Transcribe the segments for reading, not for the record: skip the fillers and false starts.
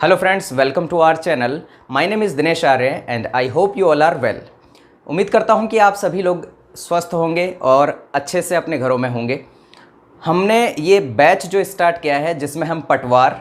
Hello friends, welcome to our channel. My name is Dinesh Arya and I hope you all are well. उम्मीद करता हूं कि आप सभी लोग स्वस्थ होंगे और अच्छे से अपने घरों में होंगे। हमने ये बैच जो स्टार्ट किया है जिसमें हम पटवार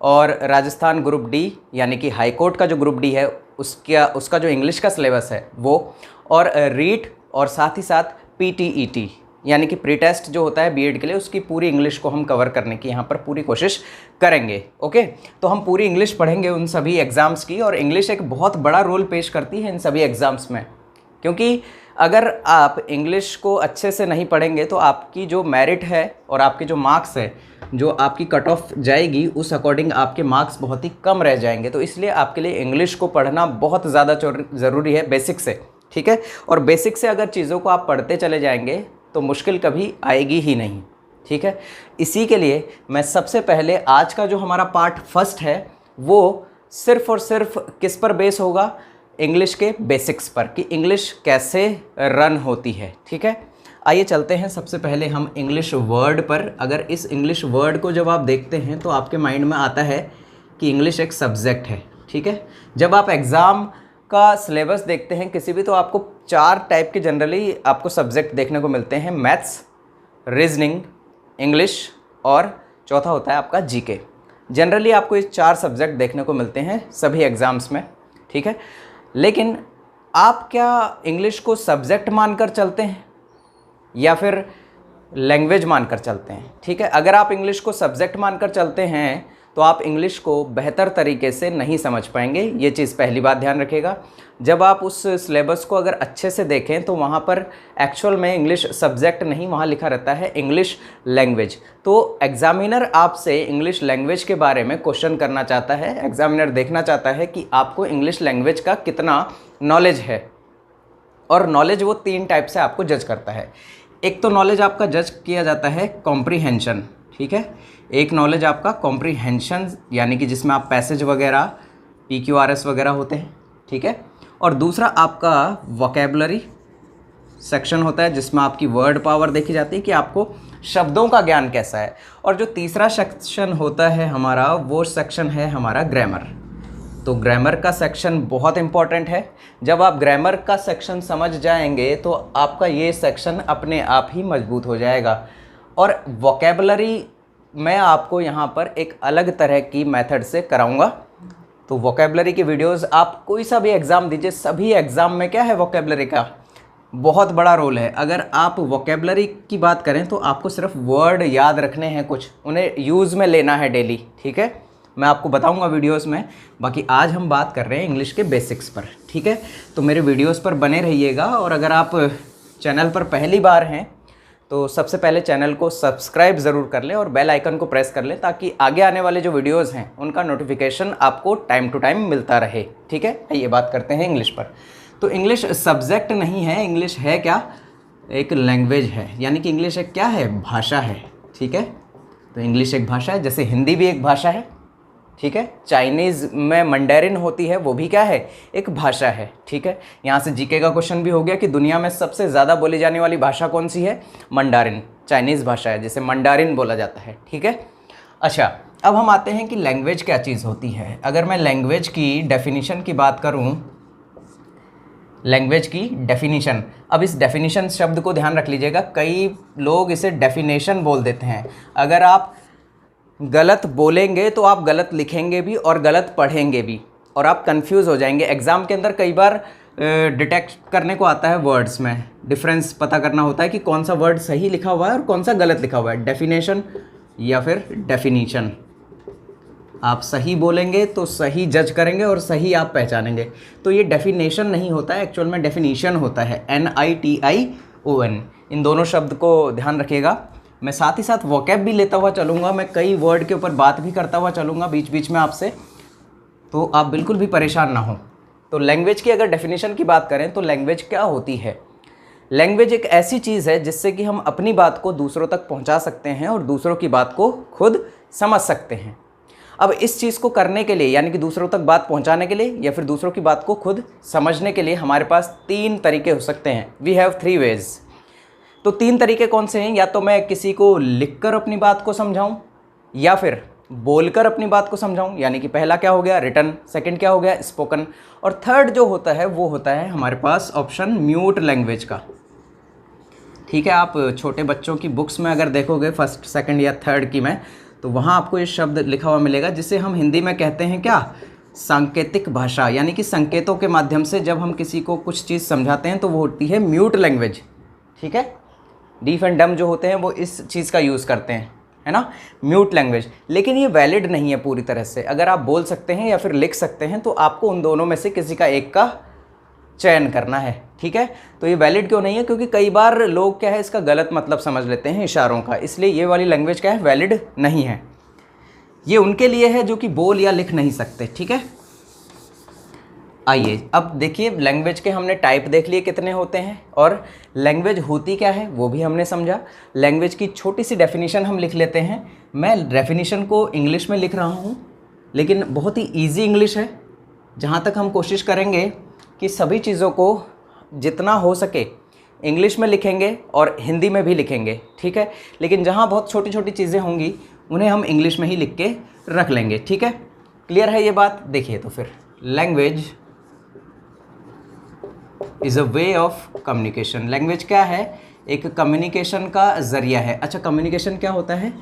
और राजस्थान ग्रुप डी यानी कि हाई कोर्ट का जो ग्रुप डी है उसका जो इंग्लिश का सिलेबस है वो, और रीट और साथ ही साथ PTET यानी कि प्री टेस्ट जो होता है बीएड के लिए, उसकी पूरी इंग्लिश को हम कवर करने की यहाँ पर पूरी कोशिश करेंगे। ओके, तो हम पूरी इंग्लिश पढ़ेंगे उन सभी एग्ज़ाम्स की, और इंग्लिश एक बहुत बड़ा रोल पेश करती है इन सभी एग्ज़ाम्स में, क्योंकि अगर आप इंग्लिश को अच्छे से नहीं पढ़ेंगे तो आपकी जो मेरिट है और आपके जो मार्क्स है, जो आपकी कट ऑफ जाएगी, उस अकॉर्डिंग आपके मार्क्स बहुत ही कम रह जाएंगे। तो इसलिए आपके लिए इंग्लिश को पढ़ना बहुत ज़्यादा ज़रूरी है बेसिक से, ठीक है। और बेसिक से अगर चीज़ों को आप पढ़ते चले जाएंगे तो मुश्किल कभी आएगी ही नहीं, ठीक है। इसी के लिए मैं सबसे पहले आज का जो हमारा पार्ट फर्स्ट है वो सिर्फ़ और सिर्फ किस पर बेस होगा, इंग्लिश के बेसिक्स पर, कि इंग्लिश कैसे रन होती है, ठीक है। आइए चलते हैं सबसे पहले हम इंग्लिश वर्ड पर। अगर इस इंग्लिश वर्ड को जब आप देखते हैं तो आपके माइंड में आता है कि इंग्लिश एक सब्जेक्ट है, ठीक है। जब आप एग्ज़ाम का सिलेबस देखते हैं किसी भी, तो आपको 4 टाइप के जनरली आपको सब्जेक्ट देखने को मिलते हैं: मैथ्स, रीजनिंग, इंग्लिश और चौथा होता है आपका जीके। जनरली आपको ये 4 सब्जेक्ट देखने को मिलते हैं सभी एग्ज़ाम्स में, ठीक है। लेकिन आप क्या इंग्लिश को सब्जेक्ट मानकर चलते हैं या फिर लैंग्वेज मानकर चलते हैं, ठीक है। अगर आप इंग्लिश को सब्जेक्ट मानकर चलते हैं तो आप इंग्लिश को बेहतर तरीके से नहीं समझ पाएंगे। ये चीज़ पहली बात ध्यान रखिएगा। जब आप उस सिलेबस को अगर अच्छे से देखें तो वहाँ पर एक्चुअल में इंग्लिश सब्जेक्ट नहीं, वहाँ लिखा रहता है इंग्लिश लैंग्वेज। तो एग्ज़ामिनर आपसे इंग्लिश लैंग्वेज के बारे में क्वेश्चन करना चाहता है। एग्ज़ामिनर देखना चाहता है कि आपको इंग्लिश लैंग्वेज का कितना नॉलेज है, और नॉलेज वो 3 टाइप से आपको जज करता है। एक तो नॉलेज आपका जज किया जाता है कॉम्प्रीहेंशन, ठीक है। एक नॉलेज आपका कॉम्प्रीहेंशन यानी कि जिसमें आप पैसेज वगैरह, PQRS वगैरह होते हैं, ठीक है। और दूसरा आपका वोकैबुलरी सेक्शन होता है जिसमें आपकी वर्ड पावर देखी जाती है कि आपको शब्दों का ज्ञान कैसा है। और जो तीसरा सेक्शन होता है हमारा, वो सेक्शन है हमारा ग्रामर। तो ग्रामर का सेक्शन बहुत इम्पॉर्टेंट है। जब आप ग्रामर का सेक्शन समझ जाएंगे तो आपका ये सेक्शन अपने आप ही मजबूत हो जाएगा। और वोकैबुलरी मैं आपको यहाँ पर एक अलग तरह की मेथड से कराऊंगा। तो वोकैबुलरी की वीडियोस आप कोई सा भी एग्ज़ाम दीजिए, सभी एग्ज़ाम में क्या है, वोकैबुलरी का बहुत बड़ा रोल है। अगर आप वोकैबुलरी की बात करें तो आपको सिर्फ वर्ड याद रखने हैं, कुछ उन्हें यूज़ में लेना है डेली, ठीक है। मैं आपको बताऊंगा वीडियोस में। बाकी आज हम बात कर रहे हैं इंग्लिश के बेसिक्स पर, ठीक है। तो मेरे वीडियोस पर बने रहिएगा। और अगर आप चैनल पर पहली बार हैं तो सबसे पहले चैनल को सब्सक्राइब ज़रूर कर लें और बेल आइकन को प्रेस कर लें, ताकि आगे आने वाले जो वीडियोस हैं उनका नोटिफिकेशन आपको टाइम टू टाइम मिलता रहे, ठीक है। ये बात करते हैं इंग्लिश पर। तो इंग्लिश सब्जेक्ट नहीं है, इंग्लिश है क्या, एक लैंग्वेज है। यानी कि इंग्लिश एक क्या है, भाषा है, ठीक है। तो इंग्लिश एक भाषा है, जैसे हिंदी भी एक भाषा है, ठीक है। चाइनीज़ में मंडेरिन होती है, वो भी क्या है, एक भाषा है, ठीक है। यहाँ से जीके का क्वेश्चन भी हो गया कि दुनिया में सबसे ज़्यादा बोली जाने वाली भाषा कौन सी है, मंडारिन, चाइनीज़ भाषा है जिसे मंडारिन बोला जाता है, ठीक है। अच्छा, अब हम आते हैं कि लैंग्वेज क्या चीज़ होती है। अगर मैं लैंग्वेज की डेफिनीशन की बात करूँ, लैंग्वेज की डेफिनीशन, अब इस डेफिनीशन शब्द को ध्यान रख लीजिएगा। कई लोग इसे डेफिनेशन बोल देते हैं। अगर आप गलत बोलेंगे तो आप गलत लिखेंगे भी और गलत पढ़ेंगे भी, और आप कंफ्यूज हो जाएंगे। एग्ज़ाम के अंदर कई बार डिटेक्ट करने को आता है, वर्ड्स में डिफरेंस पता करना होता है कि कौन सा वर्ड सही लिखा हुआ है और कौन सा गलत लिखा हुआ है, डेफिनेशन या फिर डेफिनीशन। आप सही बोलेंगे तो सही जज करेंगे और सही आप पहचानेंगे। तो ये डेफिनेशन नहीं होता है, एक्चुअल में डेफिनीशन होता है, NITION। इन दोनों शब्द को ध्यान रखिएगा। मैं साथ ही साथ वोकैब भी लेता हुआ चलूँगा, मैं कई वर्ड के ऊपर बात भी करता हुआ चलूँगा बीच बीच में आपसे, तो आप बिल्कुल भी परेशान ना हो। तो लैंग्वेज की अगर डेफिनेशन की बात करें तो लैंग्वेज क्या होती है। लैंग्वेज एक ऐसी चीज़ है जिससे कि हम अपनी बात को दूसरों तक पहुँचा सकते हैं और दूसरों की बात को खुद समझ सकते हैं। अब इस चीज़ को करने के लिए, यानी कि दूसरों तक बात पहुँचाने के लिए या फिर दूसरों की बात को खुद समझने के लिए, हमारे पास 3 तरीके हो सकते हैं। We have 3 ways. तो 3 तरीके कौन से हैं, या तो मैं किसी को लिखकर अपनी बात को समझाऊं, या फिर बोलकर अपनी बात को समझाऊं, यानी कि पहला क्या हो गया रिटन, सेकंड क्या हो गया स्पोकन, और थर्ड जो होता है वो होता है हमारे पास ऑप्शन म्यूट लैंग्वेज का। ठीक है, आप छोटे बच्चों की बुक्स में अगर देखोगे फर्स्ट सेकंड या थर्ड की में, तो वहाँ आपको ये शब्द लिखा हुआ मिलेगा जिसे हम हिंदी में कहते हैं क्या, सांकेतिक भाषा, यानी कि संकेतों के माध्यम से जब हम किसी को कुछ चीज़ समझाते हैं तो वो होती है म्यूट लैंग्वेज। ठीक है, डीफ एंड डम जो होते हैं वो इस चीज़ का यूज़ करते हैं, है ना, म्यूट लैंग्वेज। लेकिन ये वैलिड नहीं है पूरी तरह से। अगर आप बोल सकते हैं या फिर लिख सकते हैं तो आपको उन दोनों में से किसी का एक का चयन करना है। ठीक है, तो ये वैलिड क्यों नहीं है, क्योंकि कई बार लोग क्या है इसका गलत मतलब समझ लेते हैं इशारों का, इसलिए ये वाली लैंग्वेज क्या है वैलिड नहीं है। ये उनके लिए है जो कि बोल या लिख नहीं सकते। ठीक है, आइए अब देखिए लैंग्वेज के हमने टाइप देख लिए कितने होते हैं, और लैंग्वेज होती क्या है वो भी हमने समझा। लैंग्वेज की छोटी सी डेफिनेशन हम लिख लेते हैं। मैं डेफिनेशन को इंग्लिश में लिख रहा हूँ, लेकिन बहुत ही ईजी इंग्लिश है। जहाँ तक हम कोशिश करेंगे कि सभी चीज़ों को जितना हो सके इंग्लिश में लिखेंगे और हिंदी में भी लिखेंगे। ठीक है, लेकिन जहाँ बहुत छोटी छोटी चीज़ें होंगी उन्हें हम इंग्लिश में ही लिख के रख लेंगे। ठीक है, क्लियर है ये बात। देखिए तो फिर language is a way of communication. Language क्या है, एक कम्युनिकेशन का ज़रिया है। अच्छा, कम्युनिकेशन क्या होता है,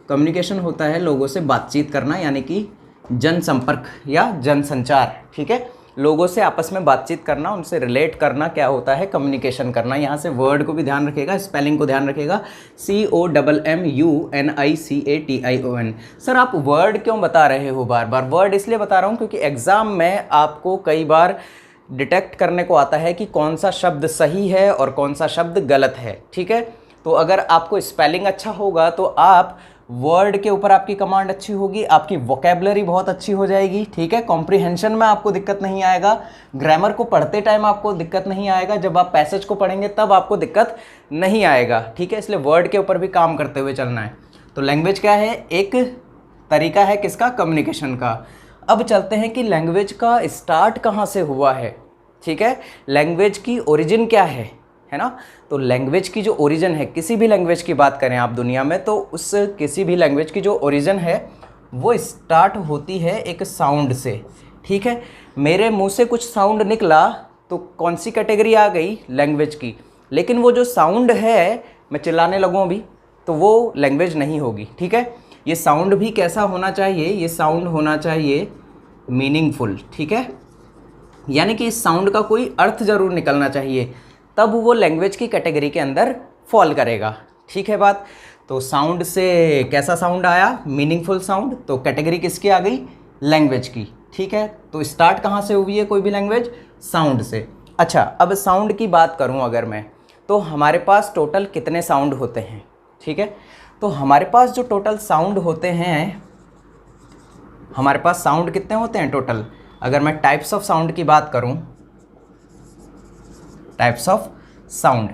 कम्युनिकेशन होता है लोगों से बातचीत करना, यानी कि जनसंपर्क या जनसंचार। ठीक है, लोगों से आपस में बातचीत करना, उनसे रिलेट करना क्या होता है कम्युनिकेशन करना। यहाँ से वर्ड को भी ध्यान रखिएगा, स्पेलिंग को ध्यान रखिएगा, COMMUNICATION। सर आप वर्ड क्यों बता रहे हो बार बार? वर्ड इसलिए बता रहा हूँ क्योंकि एग्ज़ाम में आपको कई बार डिटेक्ट करने को आता है कि कौन सा शब्द सही है और कौन सा शब्द गलत है। ठीक है, तो अगर आपको स्पेलिंग अच्छा होगा तो आप वर्ड के ऊपर आपकी कमांड अच्छी होगी, आपकी वोकेबलरी बहुत अच्छी हो जाएगी। ठीक है, कॉम्प्रिहेंशन में आपको दिक्कत नहीं आएगा, ग्रामर को पढ़ते टाइम आपको दिक्कत नहीं आएगा, जब आप पैसेज को पढ़ेंगे तब आपको दिक्कत नहीं आएगा। ठीक है, इसलिए वर्ड के ऊपर भी काम करते हुए चलना है। तो लैंग्वेज क्या है, एक तरीका है किसका, कम्युनिकेशन का। अब चलते हैं कि लैंग्वेज का स्टार्ट कहाँ से हुआ है। ठीक है, लैंग्वेज की ओरिजिन क्या है ना। तो लैंग्वेज की जो ओरिजिन है, किसी भी लैंग्वेज की बात करें आप दुनिया में, तो उस किसी भी लैंग्वेज की जो ओरिजिन है वो स्टार्ट होती है एक साउंड से। ठीक है, मेरे मुंह से कुछ साउंड निकला तो कौन सी कैटेगरी आ गई, लैंग्वेज की। लेकिन वो जो साउंड है, मैं चिल्लाने लगूँ अभी तो वो लैंग्वेज नहीं होगी। ठीक है, ये साउंड भी कैसा होना चाहिए, ये साउंड होना चाहिए मीनिंगफुल। ठीक है, यानी कि इस साउंड का कोई अर्थ ज़रूर निकलना चाहिए, तब वो लैंग्वेज की कैटेगरी के अंदर फॉल करेगा। ठीक है बात। तो साउंड से कैसा साउंड आया, मीनिंगफुल साउंड, तो कैटेगरी किसकी आ गई, लैंग्वेज की। ठीक है, तो स्टार्ट कहाँ से हुई है कोई भी लैंग्वेज, साउंड से। अच्छा, अब साउंड की बात करूँ अगर मैं, तो हमारे पास टोटल कितने साउंड होते हैं। ठीक है, तो हमारे पास जो टोटल साउंड होते हैं, हमारे पास साउंड कितने होते हैं टोटल, अगर मैं टाइप्स ऑफ साउंड की बात करूं, टाइप्स ऑफ साउंड,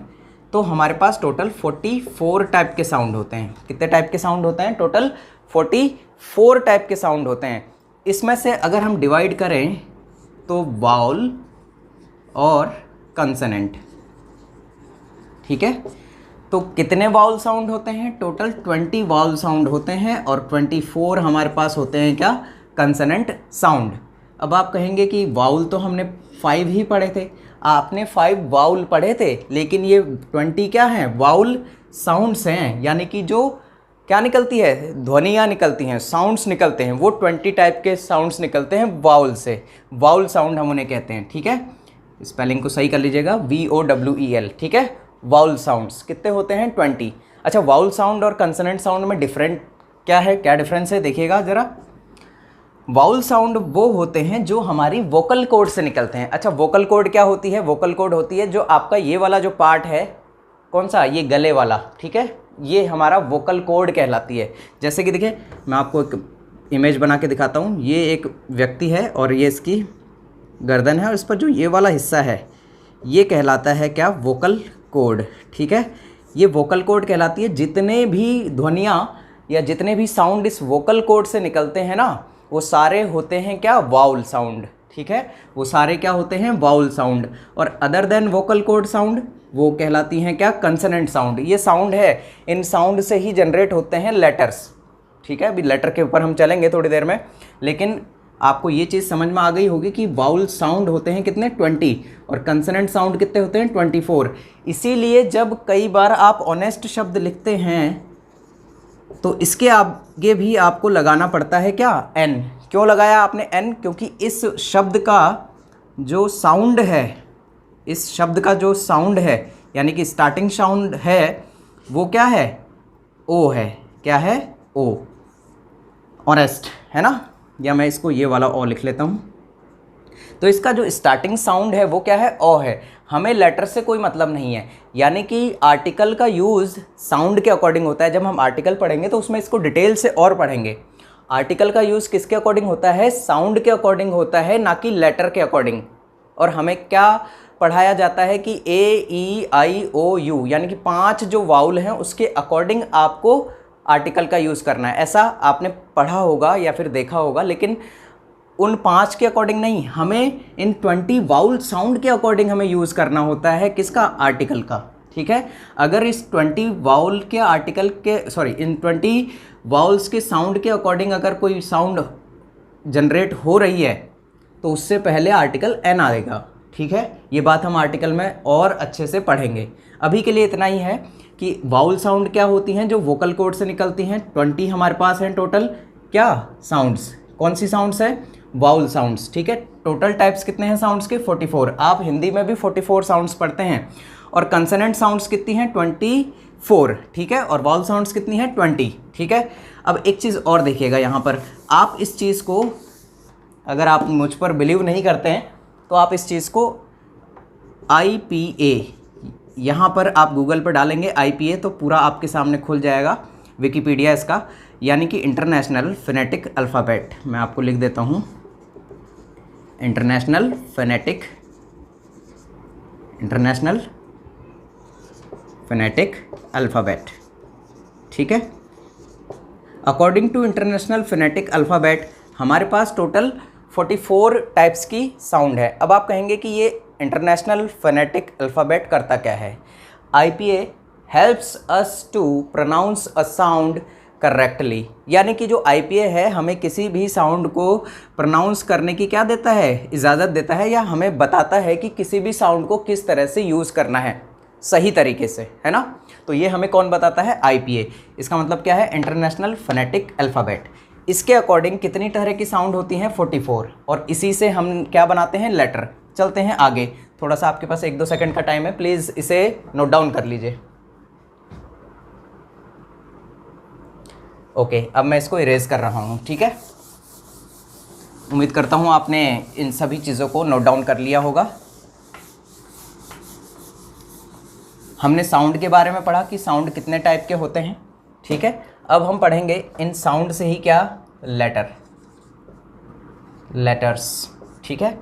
तो हमारे पास टोटल 44 टाइप के साउंड होते हैं। कितने टाइप के साउंड होते हैं, टोटल 44 टाइप के साउंड होते हैं। इसमें से अगर हम डिवाइड करें तो वाउल और कंसोनेंट। ठीक है, तो कितने वाउल साउंड होते हैं, टोटल 20 वाउल साउंड होते हैं, और 24 हमारे पास होते हैं क्या, कंसोनेंट साउंड। अब आप कहेंगे कि वाउल तो हमने 5 ही पढ़े थे, आपने 5 वाउल पढ़े थे, लेकिन ये 20 क्या हैं, वाउल साउंड्स हैं, यानी कि जो क्या निकलती है, ध्वनियाँ निकलती हैं, साउंड्स निकलते हैं, वो 20 टाइप के साउंड्स निकलते हैं वाउल से। वाउल साउंड हम उन्हें कहते हैं। ठीक है, स्पेलिंग को सही कर लीजिएगा, VOWEL। ठीक है, वाउल साउंड्स कितने होते हैं, 20। अच्छा, वाउल साउंड और कंसोनेंट साउंड में डिफरेंट क्या है, क्या डिफरेंस है, देखिएगा ज़रा। वाउल साउंड वो होते हैं जो हमारी वोकल कॉर्ड से निकलते हैं। अच्छा, वोकल कॉर्ड क्या होती है, वोकल कॉर्ड होती है जो आपका ये वाला जो पार्ट है, कौन सा, ये गले वाला। ठीक है, ये हमारा वोकल कॉर्ड कहलाती है। जैसे कि देखिए, मैं आपको एक इमेज बना के दिखाता हूँ। ये एक व्यक्ति है और ये इसकी गर्दन है, और इस पर जो ये वाला हिस्सा है ये कहलाता है क्या, वोकल कॉर्ड। ठीक है, ये वोकल कॉर्ड कहलाती है। जितने भी ध्वनियाँ या जितने भी साउंड इस वोकल कॉर्ड से निकलते हैं ना, वो सारे होते हैं क्या, वाउल साउंड। ठीक है, वो सारे क्या होते हैं, वाउल साउंड। और other than vocal cord sound, वो कहलाती हैं क्या, कंसोनेंट साउंड। ये साउंड है, इन साउंड से ही जनरेट होते हैं लेटर्स। ठीक है, अभी लेटर के ऊपर हम चलेंगे थोड़ी देर में, लेकिन आपको ये चीज़ समझ में आ गई होगी कि वाउल साउंड होते हैं कितने 20 और कंसोनेंट साउंड कितने होते हैं 24। इसीलिए जब कई बार आप ऑनेस्ट शब्द लिखते हैं तो इसके आगे भी आपको लगाना पड़ता है क्या, एन। क्यों लगाया आपने एन? क्योंकि इस शब्द का जो साउंड है, इस शब्द का जो साउंड है यानी कि स्टार्टिंग साउंड है वो क्या है, ओ है। क्या है, ओ, ऑनेस्ट है ना, या मैं इसको ये वाला ओ लिख लेता हूँ। तो इसका जो स्टार्टिंग साउंड है वो क्या है, ओ है। हमें लेटर से कोई मतलब नहीं है, यानी कि आर्टिकल का यूज़ साउंड के अकॉर्डिंग होता है। जब हम आर्टिकल पढ़ेंगे तो उसमें इसको डिटेल से और पढ़ेंगे। आर्टिकल का यूज़ किसके अकॉर्डिंग होता है, साउंड के अकॉर्डिंग होता है, ना कि लेटर के अकॉर्डिंग। और हमें क्या पढ़ाया जाता है कि ए, ई, आई, ओ, यू, यानी कि 5 जो वाउल हैं उसके अकॉर्डिंग आपको आर्टिकल का यूज़ करना है। ऐसा आपने पढ़ा होगा या फिर देखा होगा, लेकिन उन 5 के अकॉर्डिंग नहीं, हमें इन 20 वाउल साउंड के अकॉर्डिंग हमें यूज़ करना होता है किसका, आर्टिकल का। ठीक है, अगर इस 20 वाउल के आर्टिकल के इन 20 वाउल्स के साउंड के अकॉर्डिंग अगर कोई साउंड जनरेट हो रही है तो उससे पहले आर्टिकल एन आएगा। ठीक है, ये बात हम आर्टिकल में और अच्छे से पढ़ेंगे। अभी के लिए इतना ही है कि वाउल साउंड क्या होती हैं, जो वोकल कोड से निकलती हैं। 20 हमारे पास हैं टोटल क्या, साउंड्स। कौन सी साउंड्स है, वाउल साउंड्स। ठीक है, टोटल टाइप्स कितने हैं साउंड्स के, 44। आप हिंदी में भी 44 साउंड्स पढ़ते हैं। और कंसोनेंट साउंड्स कितनी हैं, 24। ठीक है, और वाउल साउंड्स कितनी हैं, 20। ठीक है, अब एक चीज़ और देखिएगा यहाँ पर, आप इस चीज़ को, अगर आप मुझ पर बिलीव नहीं करते हैं तो आप इस चीज़ को IPA, यहाँ पर आप गूगल पर डालेंगे IPA तो पूरा आपके सामने खुल जाएगा, विकिपीडिया इसका, यानी कि इंटरनेशनल फोनेटिक अल्फ़ाबेट। मैं आपको लिख देता हूँ, इंटरनेशनल फोनेटिक अल्फ़ाबेट। ठीक है, according to international phonetic alphabet हमारे पास टोटल 44 टाइप्स की साउंड है। अब आप कहेंगे कि ये इंटरनेशनल फोनेटिक अल्फ़ाबेट करता क्या है। IPA helps us to pronounce a sound correctly, यानी कि जो IPA है हमें किसी भी साउंड को प्रोनाउंस करने की क्या देता है, इजाज़त देता है, या हमें बताता है कि किसी भी साउंड को किस तरह से यूज़ करना है सही तरीके से, है ना। तो ये हमें कौन बताता है, IPA। इसका मतलब क्या है, इंटरनेशनल फोनेटिक अल्फ़ाबेट। इसके अकॉर्डिंग कितनी तरह की साउंड होती हैं, 44, और इसी से हम क्या बनाते हैं, लेटर। चलते हैं आगे, थोड़ा सा आपके पास 1-2 सेकंड का टाइम है, प्लीज़ इसे नोट डाउन कर लीजिए। ओके, अब मैं इसको इरेज कर रहा हूँ। ठीक है, उम्मीद करता हूँ आपने इन सभी चीज़ों को नोट डाउन कर लिया होगा। हमने साउंड के बारे में पढ़ा कि साउंड कितने टाइप के होते हैं। ठीक है, अब हम पढ़ेंगे इन साउंड से ही क्या, लेटर्स। ठीक है,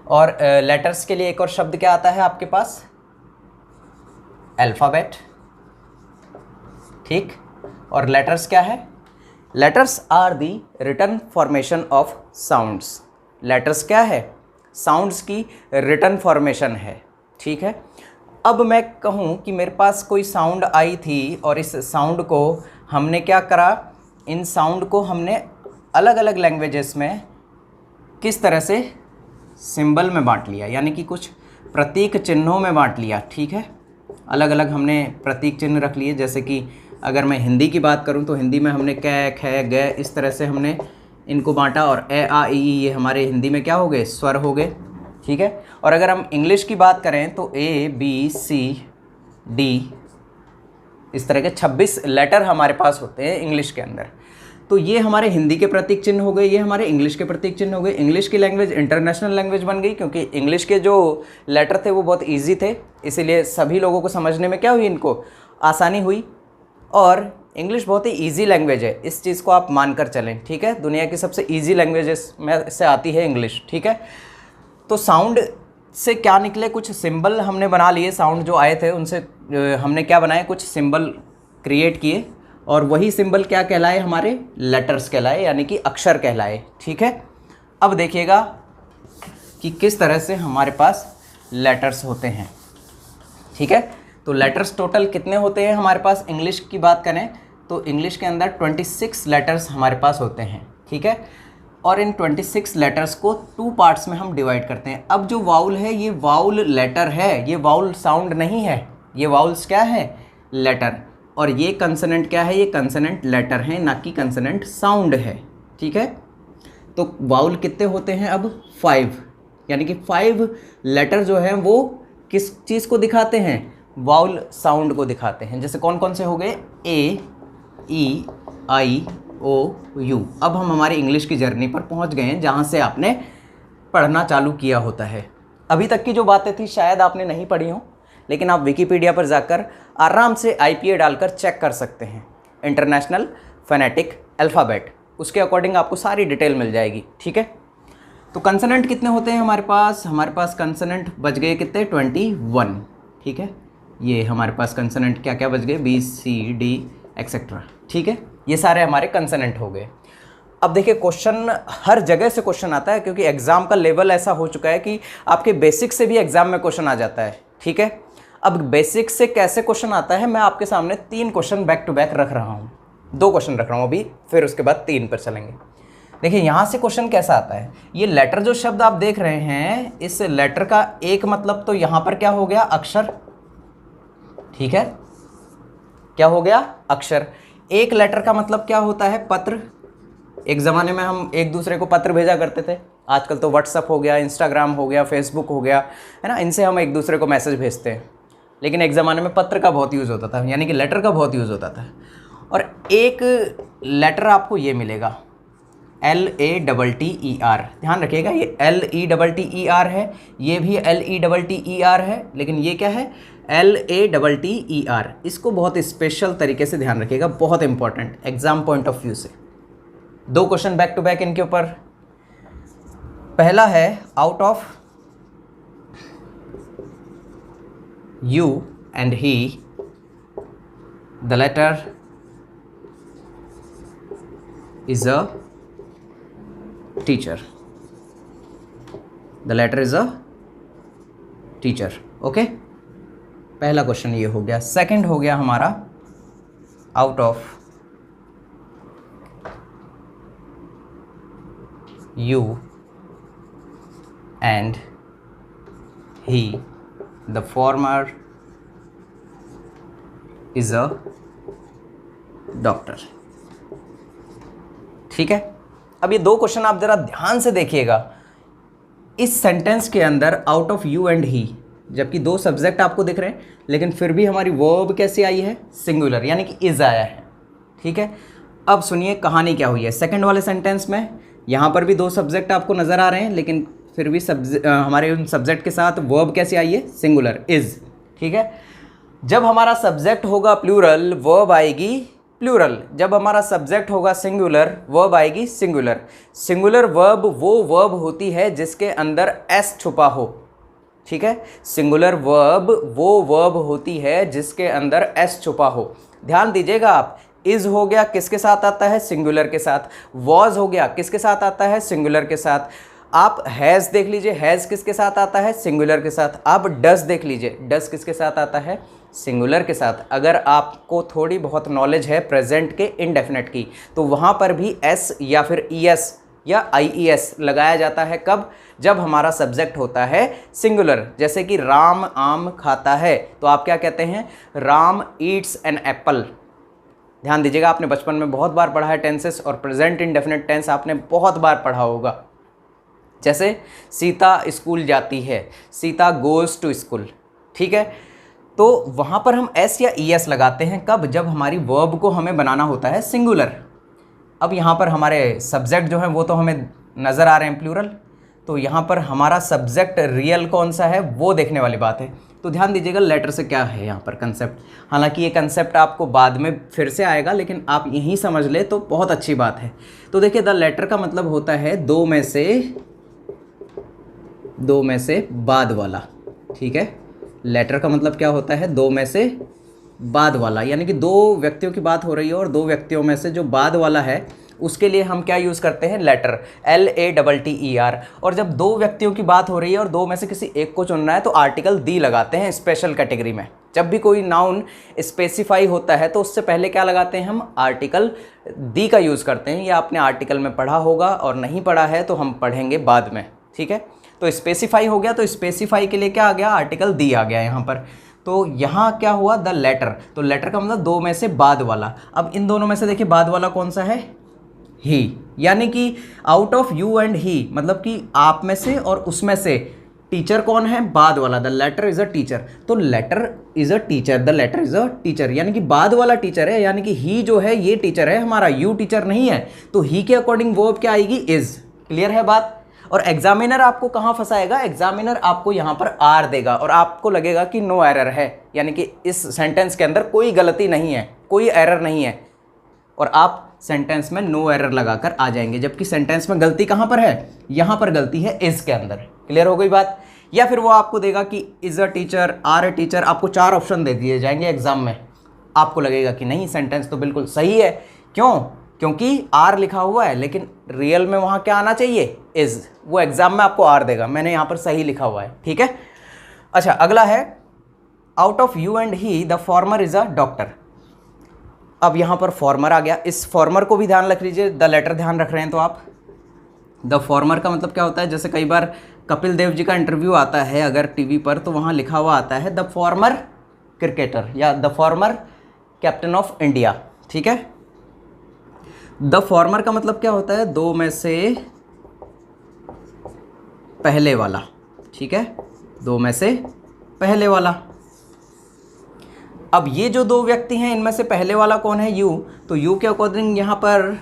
और लेटर्स के लिए एक और शब्द क्या आता है आपके पास, अल्फ़ाबेट। ठीक, और लेटर्स क्या है, letters are the written formation of sounds. Letters क्या है, साउंड्स की रिटन फॉर्मेशन है। ठीक है, अब मैं कहूँ कि मेरे पास कोई साउंड आई थी और इस साउंड को हमने क्या करा, इन साउंड को हमने अलग अलग लैंग्वेजेस में किस तरह से सिंबल में बांट लिया, यानी कि कुछ प्रतीक चिन्हों में बांट लिया। ठीक है, अलग अलग हमने प्रतीक चिन्ह रख लिए। जैसे कि अगर मैं हिंदी की बात करूं तो हिंदी में हमने कै, ख, ग, इस तरह से हमने इनको बांटा, और ए, आ, ई, ये हमारे हिंदी में क्या हो गए, स्वर हो गए। ठीक है, और अगर हम इंग्लिश की बात करें तो ABCD इस तरह के 26 लेटर हमारे पास होते हैं इंग्लिश के अंदर। तो ये हमारे हिंदी के प्रतीक चिन्ह हो गए, ये हमारे इंग्लिश के प्रतीक चिन्ह हो गए। इंग्लिश की लैंग्वेज इंटरनेशनल लैंग्वेज बन गई, क्योंकि इंग्लिश के जो लेटर थे वो बहुत ईजी थे, इसीलिए सभी लोगों को समझने में क्या हुई, इनको आसानी हुई। और इंग्लिश बहुत ही ईजी लैंग्वेज है, इस चीज़ को आप मानकर चलें। ठीक है, दुनिया की सबसे ईजी लैंग्वेजेस में से आती है इंग्लिश। ठीक है, तो साउंड से क्या निकले, कुछ सिंबल हमने बना लिए। साउंड जो आए थे उनसे हमने क्या बनाए, कुछ सिंबल क्रिएट किए, और वही सिंबल क्या कहलाए, हमारे लेटर्स कहलाए, यानी कि अक्षर कहलाए। ठीक है, अब देखिएगा कि किस तरह से हमारे पास लेटर्स होते हैं। ठीक है, तो लेटर्स टोटल कितने होते हैं हमारे पास, इंग्लिश की बात करें तो इंग्लिश के अंदर 26 लेटर्स हमारे पास होते हैं, ठीक है। और इन 26 लेटर्स को 2 पार्ट्स में हम डिवाइड करते हैं। अब जो वाउल है ये वाउल लेटर है, ये वाउल साउंड नहीं है, ये वाउल्स क्या है, लेटर। और ये कंसोनेंट क्या है, ये कंसोनेंट लेटर है, ना कि कंसोनेंट साउंड है, ठीक है। तो वाउल कितने होते हैं अब, 5, यानी कि 5 लेटर जो हैं वो किस चीज़ को दिखाते हैं, वाउल साउंड को दिखाते हैं। जैसे कौन कौन से हो गए, ए, ई, आई, ओ, यू। अब हम हमारी इंग्लिश की जर्नी पर पहुंच गए हैं जहां से आपने पढ़ना चालू किया होता है। अभी तक की जो बातें थी शायद आपने नहीं पढ़ी हों, लेकिन आप विकिपीडिया पर जाकर आराम से IPA डालकर चेक कर सकते हैं, इंटरनेशनल फोनेटिक अल्फ़ाबेट, उसके अकॉर्डिंग आपको सारी डिटेल मिल जाएगी, ठीक है। तो कंसोनेंट कितने होते हैं हमारे पास कंसोनेंट बच गए कितने, 21, ठीक है। ये हमारे पास कंसोनेंट क्या क्या बच गए, B, C, D एक्सेट्रा, ठीक है। ये सारे हमारे कंसोनेंट हो गए। अब देखिए क्वेश्चन हर जगह से क्वेश्चन आता है, क्योंकि एग्ज़ाम का लेवल ऐसा हो चुका है कि आपके बेसिक से भी एग्ज़ाम में क्वेश्चन आ जाता है, ठीक है। अब बेसिक से कैसे क्वेश्चन आता है, मैं आपके सामने 3 क्वेश्चन बैक टू बैक रख रहा हूँ, 2 क्वेश्चन रख रहा हूँ अभी, फिर उसके बाद 3 पर चलेंगे। देखिए यहाँ से क्वेश्चन कैसा आता है, ये लेटर जो शब्द आप देख रहे हैं, इस लेटर का एक मतलब तो यहाँ पर क्या हो गया, अक्षर, ठीक है। क्या हो गया, अक्षर। एक लेटर का मतलब क्या होता है, पत्र। एक ज़माने में हम एक दूसरे को पत्र भेजा करते थे, आजकल तो व्हाट्सअप हो गया, इंस्टाग्राम हो गया, फेसबुक हो गया, है ना, इनसे हम एक दूसरे को मैसेज भेजते हैं। लेकिन एक ज़माने में पत्र का बहुत यूज़ होता था, यानी कि लेटर का बहुत यूज़ होता था। और एक लेटर आपको ये मिलेगा, LATTER, ध्यान रखिएगा, ये LETTER है, ये भी LETTER है, लेकिन ये क्या है, LATTER। इसको बहुत स्पेशल तरीके से ध्यान रखिएगा, बहुत important exam point of view से। 2 क्वेश्चन बैक टू बैक इनके ऊपर। पहला है, out of you and he the letter is a teacher, the letter is a teacher, okay. पहला क्वेश्चन ये हो गया। सेकंड हो गया हमारा, out of you and he the former is a doctor, ठीक है। अब ये 2 क्वेश्चन आप जरा ध्यान से देखिएगा। इस सेंटेंस के अंदर आउट ऑफ यू एंड ही, जबकि 2 सब्जेक्ट आपको दिख रहे हैं, लेकिन फिर भी हमारी वर्ब कैसी आई है, सिंगुलर, यानी कि इज आया है, ठीक है। अब सुनिए कहानी क्या हुई है सेकंड वाले सेंटेंस में। यहाँ पर भी 2 सब्जेक्ट आपको नज़र आ रहे हैं, लेकिन फिर भी हमारे उन सब्जेक्ट के साथ वर्ब कैसे आई है, सिंगुलर, इज़, ठीक है। जब हमारा सब्जेक्ट होगा प्लूरल, वर्ब आएगी प्लूरल। जब हमारा सब्जेक्ट होगा सिंगुलर, वर्ब आएगी सिंगुलर। सिंगुलर वर्ब वो वर्ब होती है जिसके अंदर एस छुपा हो, ठीक है। सिंगुलर वर्ब वो वर्ब होती है जिसके अंदर एस छुपा हो। ध्यान दीजिएगा आप, इज हो गया किसके साथ आता है, सिंगुलर के साथ। वॉज हो गया किसके साथ आता है, सिंगुलर के साथ। आप हैज़ देख लीजिए, हैज़ किसके साथ आता है, सिंगुलर के साथ। आप डस देख लीजिए, डस किसके साथ आता है, सिंगुलर के साथ। अगर आपको थोड़ी बहुत नॉलेज है प्रेजेंट के इंडेफिनेट की, तो वहाँ पर भी एस या फिर ईएस या आईईएस लगाया जाता है। कब, जब हमारा सब्जेक्ट होता है सिंगुलर। जैसे कि राम आम खाता है, तो आप क्या कहते हैं, राम ईट्स एन एप्पल। ध्यान दीजिएगा, आपने बचपन में बहुत बार पढ़ा है टेंसेस, और प्रेजेंट इंडेफिनेट टेंस आपने बहुत बार पढ़ा होगा। जैसे सीता स्कूल जाती है, सीता गोज़ टू स्कूल, ठीक है। तो वहाँ पर हम एस या ईएस लगाते हैं कब, जब हमारी वर्ब को हमें बनाना होता है सिंगुलर। अब यहाँ पर हमारे सब्जेक्ट जो हैं वो तो हमें नज़र आ रहे हैं प्लूरल, तो यहाँ पर हमारा सब्जेक्ट रियल कौन सा है वो देखने वाली बात है। तो ध्यान दीजिएगा लेटर से क्या है यहाँ पर कंसेप्ट। हालांकि ये कंसेप्ट आपको बाद में फिर से आएगा, लेकिन आप यहीं समझ ले तो बहुत अच्छी बात है। तो देखिए, द लेटर का मतलब होता है दो में से बाद वाला, ठीक है। लेटर का मतलब क्या होता है, 2 में से बाद वाला, यानी कि 2 व्यक्तियों की बात हो रही है और 2 व्यक्तियों में से जो बाद वाला है उसके लिए हम क्या यूज़ करते हैं, लेटर, LATTER। और जब 2 व्यक्तियों की बात हो रही है और 2 में से किसी एक को चुनना है तो आर्टिकल दी लगाते हैं स्पेशल कैटेगरी में, जब भी कोई नाउन स्पेसिफाई होता है तो उससे पहले क्या लगाते हैं हम, आर्टिकल दी का यूज़ करते हैं। ये आपने आर्टिकल में पढ़ा होगा, और नहीं पढ़ा है तो हम पढ़ेंगे बाद में, ठीक है। तो स्पेसिफाई हो गया, तो स्पेसिफाई के लिए क्या आ गया, आर्टिकल दी आ गया यहाँ पर। तो यहाँ क्या हुआ, द लेटर, तो लेटर का मतलब दो में से बाद वाला। अब इन दोनों में से देखिए बाद वाला कौन सा है, ही, यानी कि आउट ऑफ यू एंड ही, मतलब कि आप में से और उसमें से टीचर कौन है, बाद वाला। The latter is a teacher, तो latter is a teacher, the latter is a teacher, यानी कि बाद वाला टीचर है, यानी कि ही जो है ये टीचर है हमारा, यू टीचर नहीं है। तो ही के अकॉर्डिंग वो क्या आएगी, इज। क्लियर है बात। और एग्जामिनर आपको कहाँ फंसाएगा, एग्जामिनर आपको यहाँ पर आर देगा और आपको लगेगा कि नो एरर है, यानी कि इस सेंटेंस के अंदर कोई गलती नहीं है, कोई एरर नहीं है, और आप सेंटेंस में नो एरर लगाकर आ जाएंगे, जबकि सेंटेंस में गलती कहाँ पर है, यहाँ पर गलती है इज के अंदर। क्लियर हो गई बात। या फिर वो आपको देगा कि is a teacher, are a teacher, आपको 4 ऑप्शन दे दिए जाएंगे एग्जाम में, आपको लगेगा कि नहीं सेंटेंस तो बिल्कुल सही है। क्यों, क्योंकि आर लिखा हुआ है, लेकिन रियल में वहाँ क्या आना चाहिए, इज। वो एग्जाम में आपको आर देगा, मैंने यहाँ पर सही लिखा हुआ है, ठीक है। अच्छा, अगला है out of you and he the farmer is a doctor. अब यहाँ पर फॉर्मर आ गया, इस फॉर्मर को भी ध्यान रख लीजिए, द लेटर ध्यान रख रहे हैं तो आप। द फॉर्मर का मतलब क्या होता है, जैसे कई बार कपिल देव जी का इंटरव्यू आता है अगर टीवी पर, तो वहाँ लिखा हुआ आता है द फॉर्मर क्रिकेटर या the former captain of India, ठीक है। द फॉर्मर का मतलब क्या होता है, दो में से पहले वाला, ठीक है, दो में से पहले वाला। अब ये जो दो व्यक्ति हैं इनमें से पहले वाला कौन है, यू, तो यू के अकॉर्डिंग यहाँ पर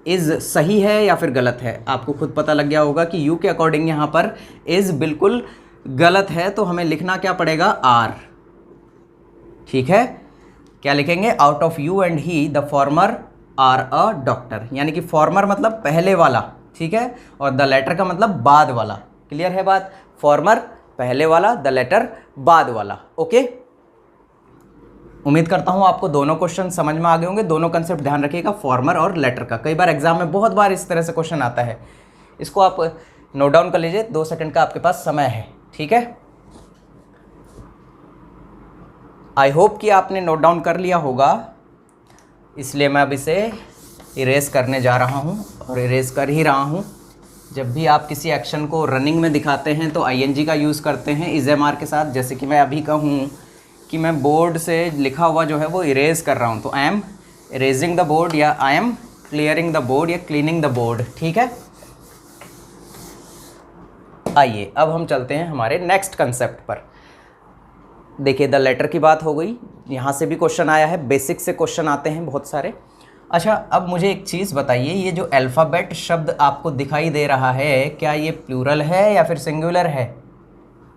इज सही है या फिर गलत है, आपको खुद पता लग गया होगा कि यू के अकॉर्डिंग यहाँ पर इज बिल्कुल गलत है, तो हमें लिखना क्या पड़ेगा, आर, ठीक है। क्या लिखेंगे, out of you and he the former are a doctor, यानी कि फॉर्मर मतलब पहले वाला, ठीक है, और द लेटर का मतलब बाद वाला। क्लियर है बात, फॉर्मर पहले वाला, द लेटर बाद वाला, ओके। उम्मीद करता हूँ आपको दोनों क्वेश्चन समझ में आ गए होंगे। दोनों कंसेप्ट ध्यान रखिएगा, फॉर्मर और लेटर का। कई बार एग्जाम में बहुत बार इस तरह से क्वेश्चन आता है, इसको आप नोट डाउन कर लीजिए, 2 सेकंड का आपके पास समय है, ठीक है। आई होप कि आपने नोट डाउन कर लिया होगा, इसलिए मैं अब इसे इरेज करने जा रहा हूँ और इरेज कर ही रहा हूँ। जब भी आप किसी एक्शन को रनिंग में दिखाते हैं तो ING का यूज़ करते हैं इज एम आर के साथ। जैसे कि मैं अभी कहूँ कि मैं बोर्ड से लिखा हुआ जो है वो इरेज कर रहा हूँ, तो I am erasing the board या I am clearing the board या क्लीनिंग द बोर्ड, ठीक है। आइए अब हम चलते हैं हमारे नेक्स्ट कंसेप्ट पर। देखिए, द लेटर की बात हो गई, यहाँ से भी क्वेश्चन आया है, बेसिक से क्वेश्चन आते हैं बहुत सारे। अच्छा, अब मुझे एक चीज़ बताइए, ये जो अल्फ़ाबेट शब्द आपको दिखाई दे रहा है, क्या ये प्लूरल है या फिर सिंगुलर है?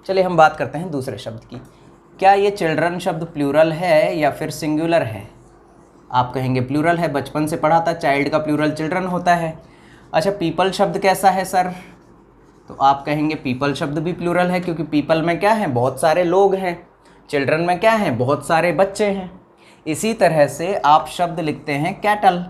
चलिए हम बात करते हैं दूसरे शब्द की। क्या ये चिल्ड्रन शब्द प्लूरल है या फिर सिंगुलर है? आप कहेंगे प्लूरल है, बचपन से पढ़ा था, चाइल्ड का प्लूरल चिल्ड्रन होता है। अच्छा, पीपल शब्द कैसा है सर? तो आप कहेंगे पीपल शब्द भी प्लूरल है, क्योंकि पीपल में क्या है, बहुत सारे लोग हैं। चिल्ड्रन में क्या है, बहुत सारे बच्चे हैं। इसी तरह से आप शब्द लिखते हैं कैटल,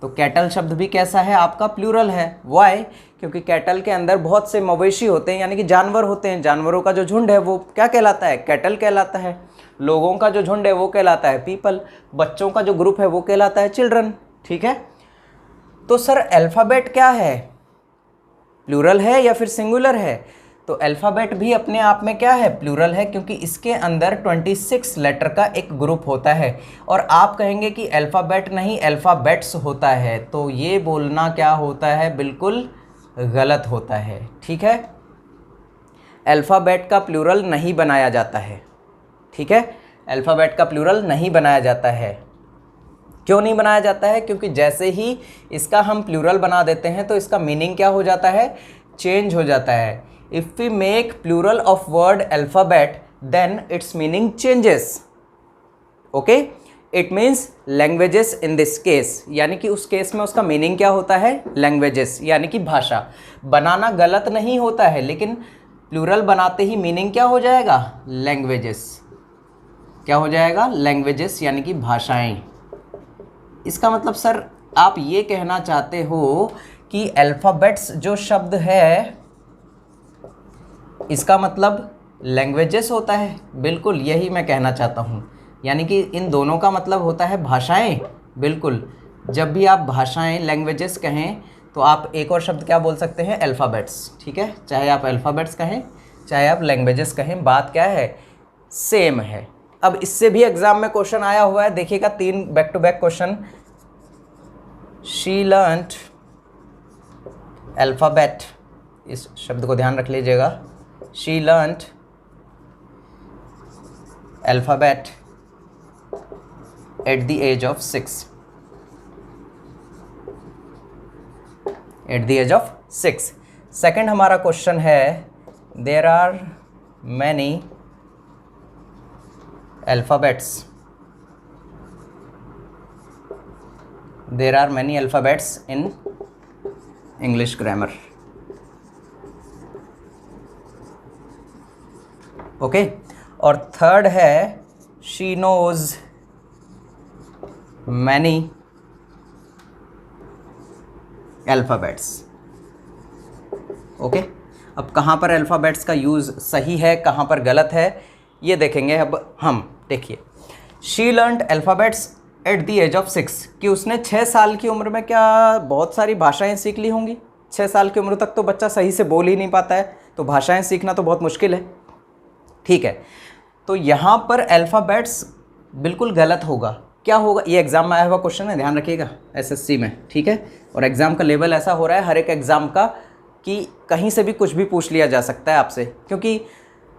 तो कैटल शब्द भी कैसा है आपका, प्लूरल है। वाई? क्योंकि कैटल के अंदर बहुत से मवेशी होते हैं, यानी कि जानवर होते हैं। जानवरों का जो झुंड है वो क्या कहलाता है, कैटल कहलाता है। लोगों का जो झुंड है वो कहलाता है पीपल। बच्चों का जो ग्रुप है वो कहलाता है चिल्ड्रन, ठीक है। तो सर अल्फ़ाबेट क्या है, प्लूरल है या फिर सिंगुलर है? तो अल्फ़ाबेट भी अपने आप में क्या है, प्लूरल है, क्योंकि इसके अंदर 26 लेटर का एक ग्रुप होता है। और आप कहेंगे कि अल्फ़ाबेट नहीं, अल्फ़ाबेट्स होता है, तो ये बोलना क्या होता है, बिल्कुल गलत होता है, ठीक है। अल्फ़ाबेट का प्लूरल नहीं बनाया जाता है, ठीक है। अल्फ़ाबेट का प्लूरल नहीं बनाया जाता है। क्यों नहीं बनाया जाता है? क्योंकि जैसे ही इसका हम प्लूरल बना देते हैं तो इसका मीनिंग क्या हो जाता है, चेंज हो जाता है। If we make plural of word alphabet, then its meaning changes. Okay? It means languages in this case. यानी कि उस केस में उसका मीनिंग क्या होता है, languages, यानी कि भाषा। बनाना गलत नहीं होता है, लेकिन प्लूरल बनाते ही मीनिंग क्या हो जाएगा, languages। क्या हो जाएगा, languages, यानी कि भाषाएं। इसका मतलब सर आप ये कहना चाहते हो कि अल्फ़ाबेट्स जो शब्द है, इसका मतलब लैंग्वेजेस होता है, बिल्कुल यही मैं कहना चाहता हूँ। यानी कि इन दोनों का मतलब होता है भाषाएं। बिल्कुल, जब भी आप भाषाएं लैंग्वेजेस कहें तो आप एक और शब्द क्या बोल सकते हैं, अल्फ़ाबेट्स। ठीक है, चाहे आप अल्फ़ाबेट्स कहें चाहे आप लैंग्वेजेस कहें, बात क्या है, सेम है। अब इससे भी एग्जाम में क्वेश्चन आया हुआ है, देखिएगा 3 back to back question. She learned alphabet, इस शब्द को ध्यान रख लीजिएगा, she learned alphabet at the age of 6, at the age of 6। Second हमारा क्वेश्चन है, there are many alphabets, there are many alphabets in English grammar. Okay, और third है, she knows many alphabets. Okay, अब कहाँ पर alphabets का use सही है, कहाँ पर गलत है, ये देखेंगे अब हम। देखिए, she learned alphabets at the age of 6, कि उसने 6 साल की उम्र में क्या बहुत सारी भाषाएं सीख ली होंगी। 6 साल की उम्र तक तो बच्चा सही से बोल ही नहीं पाता है, तो भाषाएं सीखना तो बहुत मुश्किल है। ठीक है, तो यहाँ पर अल्फ़ाबेट्स बिल्कुल गलत होगा। क्या होगा, ये एग्ज़ाम में आया हुआ क्वेश्चन है, ध्यान रखिएगा, एसएससी में। ठीक है, और एग्ज़ाम का लेवल ऐसा हो रहा है हर एक एग्ज़ाम का कि कहीं से भी कुछ भी पूछ लिया जा सकता है आपसे, क्योंकि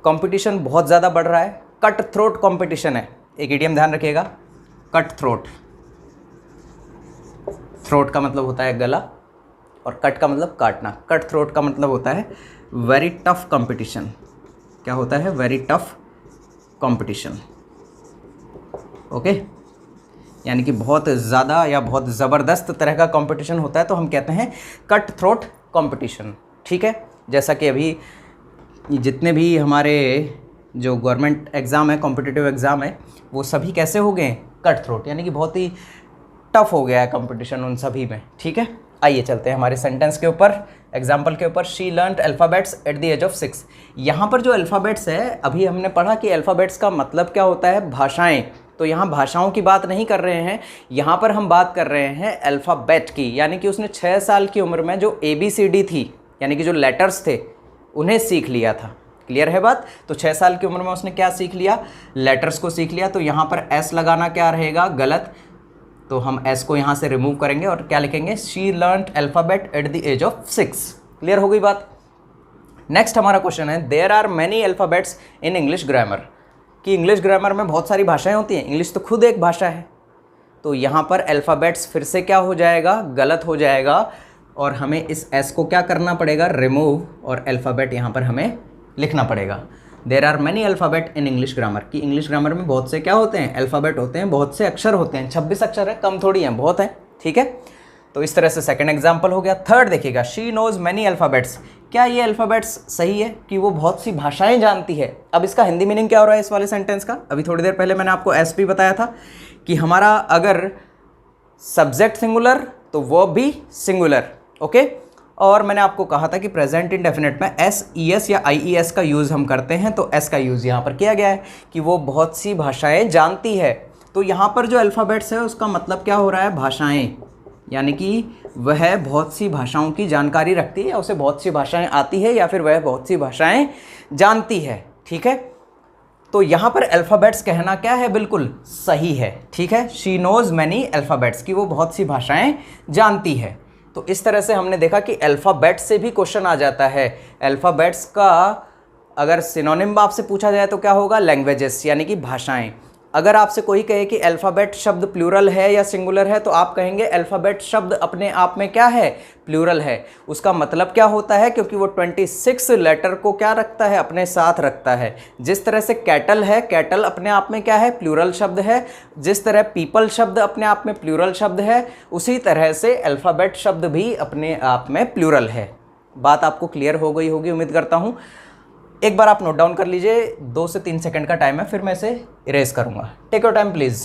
कंपटीशन बहुत ज़्यादा बढ़ रहा है। कट थ्रोट कंपटीशन है, एक इडियम ध्यान रखिएगा, कट थ्रोट। थ्रोट का मतलब होता है गला और कट का मतलब काटना। कट थ्रोट का मतलब होता है वेरी टफ कंपटीशन। क्या होता है, वेरी टफ कंपटीशन। ओके, यानी कि बहुत ज़्यादा या बहुत ज़बरदस्त तरह का कंपटीशन होता है, तो हम कहते हैं कट थ्रोट कंपटीशन। ठीक है, जैसा कि अभी जितने भी हमारे जो गवर्नमेंट एग्ज़ाम है, कॉम्पिटिटिव एग्ज़ाम है, वो सभी कैसे हो गए, कट थ्रोट, यानी कि बहुत ही टफ हो गया है कंपटीशन उन सभी में। ठीक है, आइए चलते हैं हमारे सेंटेंस के ऊपर, एग्जाम्पल के ऊपर। She learned alphabets at the age of 6। यहाँ पर जो अल्फ़ाबेट्स है, अभी हमने पढ़ा कि अल्फ़ाबेट्स का मतलब क्या होता है, भाषाएं। तो यहाँ भाषाओं की बात नहीं कर रहे हैं, यहाँ पर हम बात कर रहे हैं अल्फ़ाबेट की, यानी कि उसने 6 साल की उम्र में जो ABCD थी, यानी कि जो लेटर्स थे, उन्हें सीख लिया था। क्लियर है बात। तो 6 साल की उम्र में उसने क्या सीख लिया, लेटर्स को सीख लिया। तो यहाँ पर S लगाना क्या रहेगा, गलत। तो हम S को यहाँ से रिमूव करेंगे और क्या लिखेंगे, she learned alphabet at the age of 6। Clear हो गई बात। नेक्स्ट हमारा क्वेश्चन है, there are many alphabets in English grammar, कि इंग्लिश ग्रामर में बहुत सारी भाषाएं होती हैं, इंग्लिश तो खुद एक भाषा है। तो यहाँ पर अल्फ़ाबेट्स फिर से क्या हो जाएगा, गलत हो जाएगा, और हमें इस S को क्या करना पड़ेगा, रिमूव, और अल्फ़ाबेट यहाँ पर हमें लिखना पड़ेगा। There are many alphabet in English grammar, कि इंग्लिश ग्रामर में बहुत से क्या होते हैं, अल्फ़ाबेट होते हैं, बहुत से अक्षर होते हैं। 26 अक्षर है, कम थोड़ी हैं, बहुत हैं। ठीक है, तो इस तरह से सेकंड एग्जाम्पल हो गया। थर्ड देखिएगा, शी नोज मैनी अल्फ़ाबेट्स, क्या ये अल्फ़ाबेट्स सही है कि वो बहुत सी भाषाएं जानती है। अब इसका हिंदी मीनिंग क्या हो रहा है इस वाले सेंटेंस का, अभी थोड़ी देर पहले मैंने आपको SP बताया था कि हमारा अगर सब्जेक्ट सिंगुलर तो वर्ब भी सिंगुलर। ओके, और मैंने आपको कहा था कि प्रेजेंट इंडेफिनिट में SES या IES का यूज़ हम करते हैं, तो S का यूज़ यहाँ पर किया गया है कि वो बहुत सी भाषाएं जानती है। तो यहाँ पर जो अल्फ़ाबेट्स है उसका मतलब क्या हो रहा है, भाषाएं, यानी कि वह बहुत सी भाषाओं की जानकारी रखती है, या उसे बहुत सी भाषाएं आती है, या फिर वह बहुत सी भाषाएं जानती है। ठीक है, तो यहाँ पर अल्फ़ाबेट्स कहना क्या है, बिल्कुल सही है। ठीक है, शी नोज मैनी अल्फ़ाबेट्स, की वो बहुत सी भाषाएं जानती है। तो इस तरह से हमने देखा कि अल्फ़ाबेट्स से भी क्वेश्चन आ जाता है। अल्फ़ाबेट्स का अगर सिनोनिम आपसे पूछा जाए तो क्या होगा, लैंग्वेजेस, यानी कि भाषाएं। अगर आपसे कोई कहे कि अल्फ़ाबेट शब्द प्लूरल है या सिंगुलर है, तो आप कहेंगे अल्फ़ाबेट शब्द अपने आप में क्या है, प्लूरल है। उसका मतलब क्या होता है, क्योंकि वो 26 लेटर को क्या रखता है, अपने साथ रखता है। जिस तरह से कैटल है, कैटल अपने आप में क्या है, प्लूरल शब्द है। जिस तरह पीपल शब्द अपने आप में प्लूरल शब्द है, उसी तरह से अल्फ़ाबेट शब्द भी अपने आप में प्लूरल है। बात आपको क्लियर हो गई होगी उम्मीद करता हूँ। एक बार आप नोट डाउन कर लीजिए, 2 से 3 सेकंड का टाइम है, फिर मैं इसे इरेज करूंगा। Take your time please.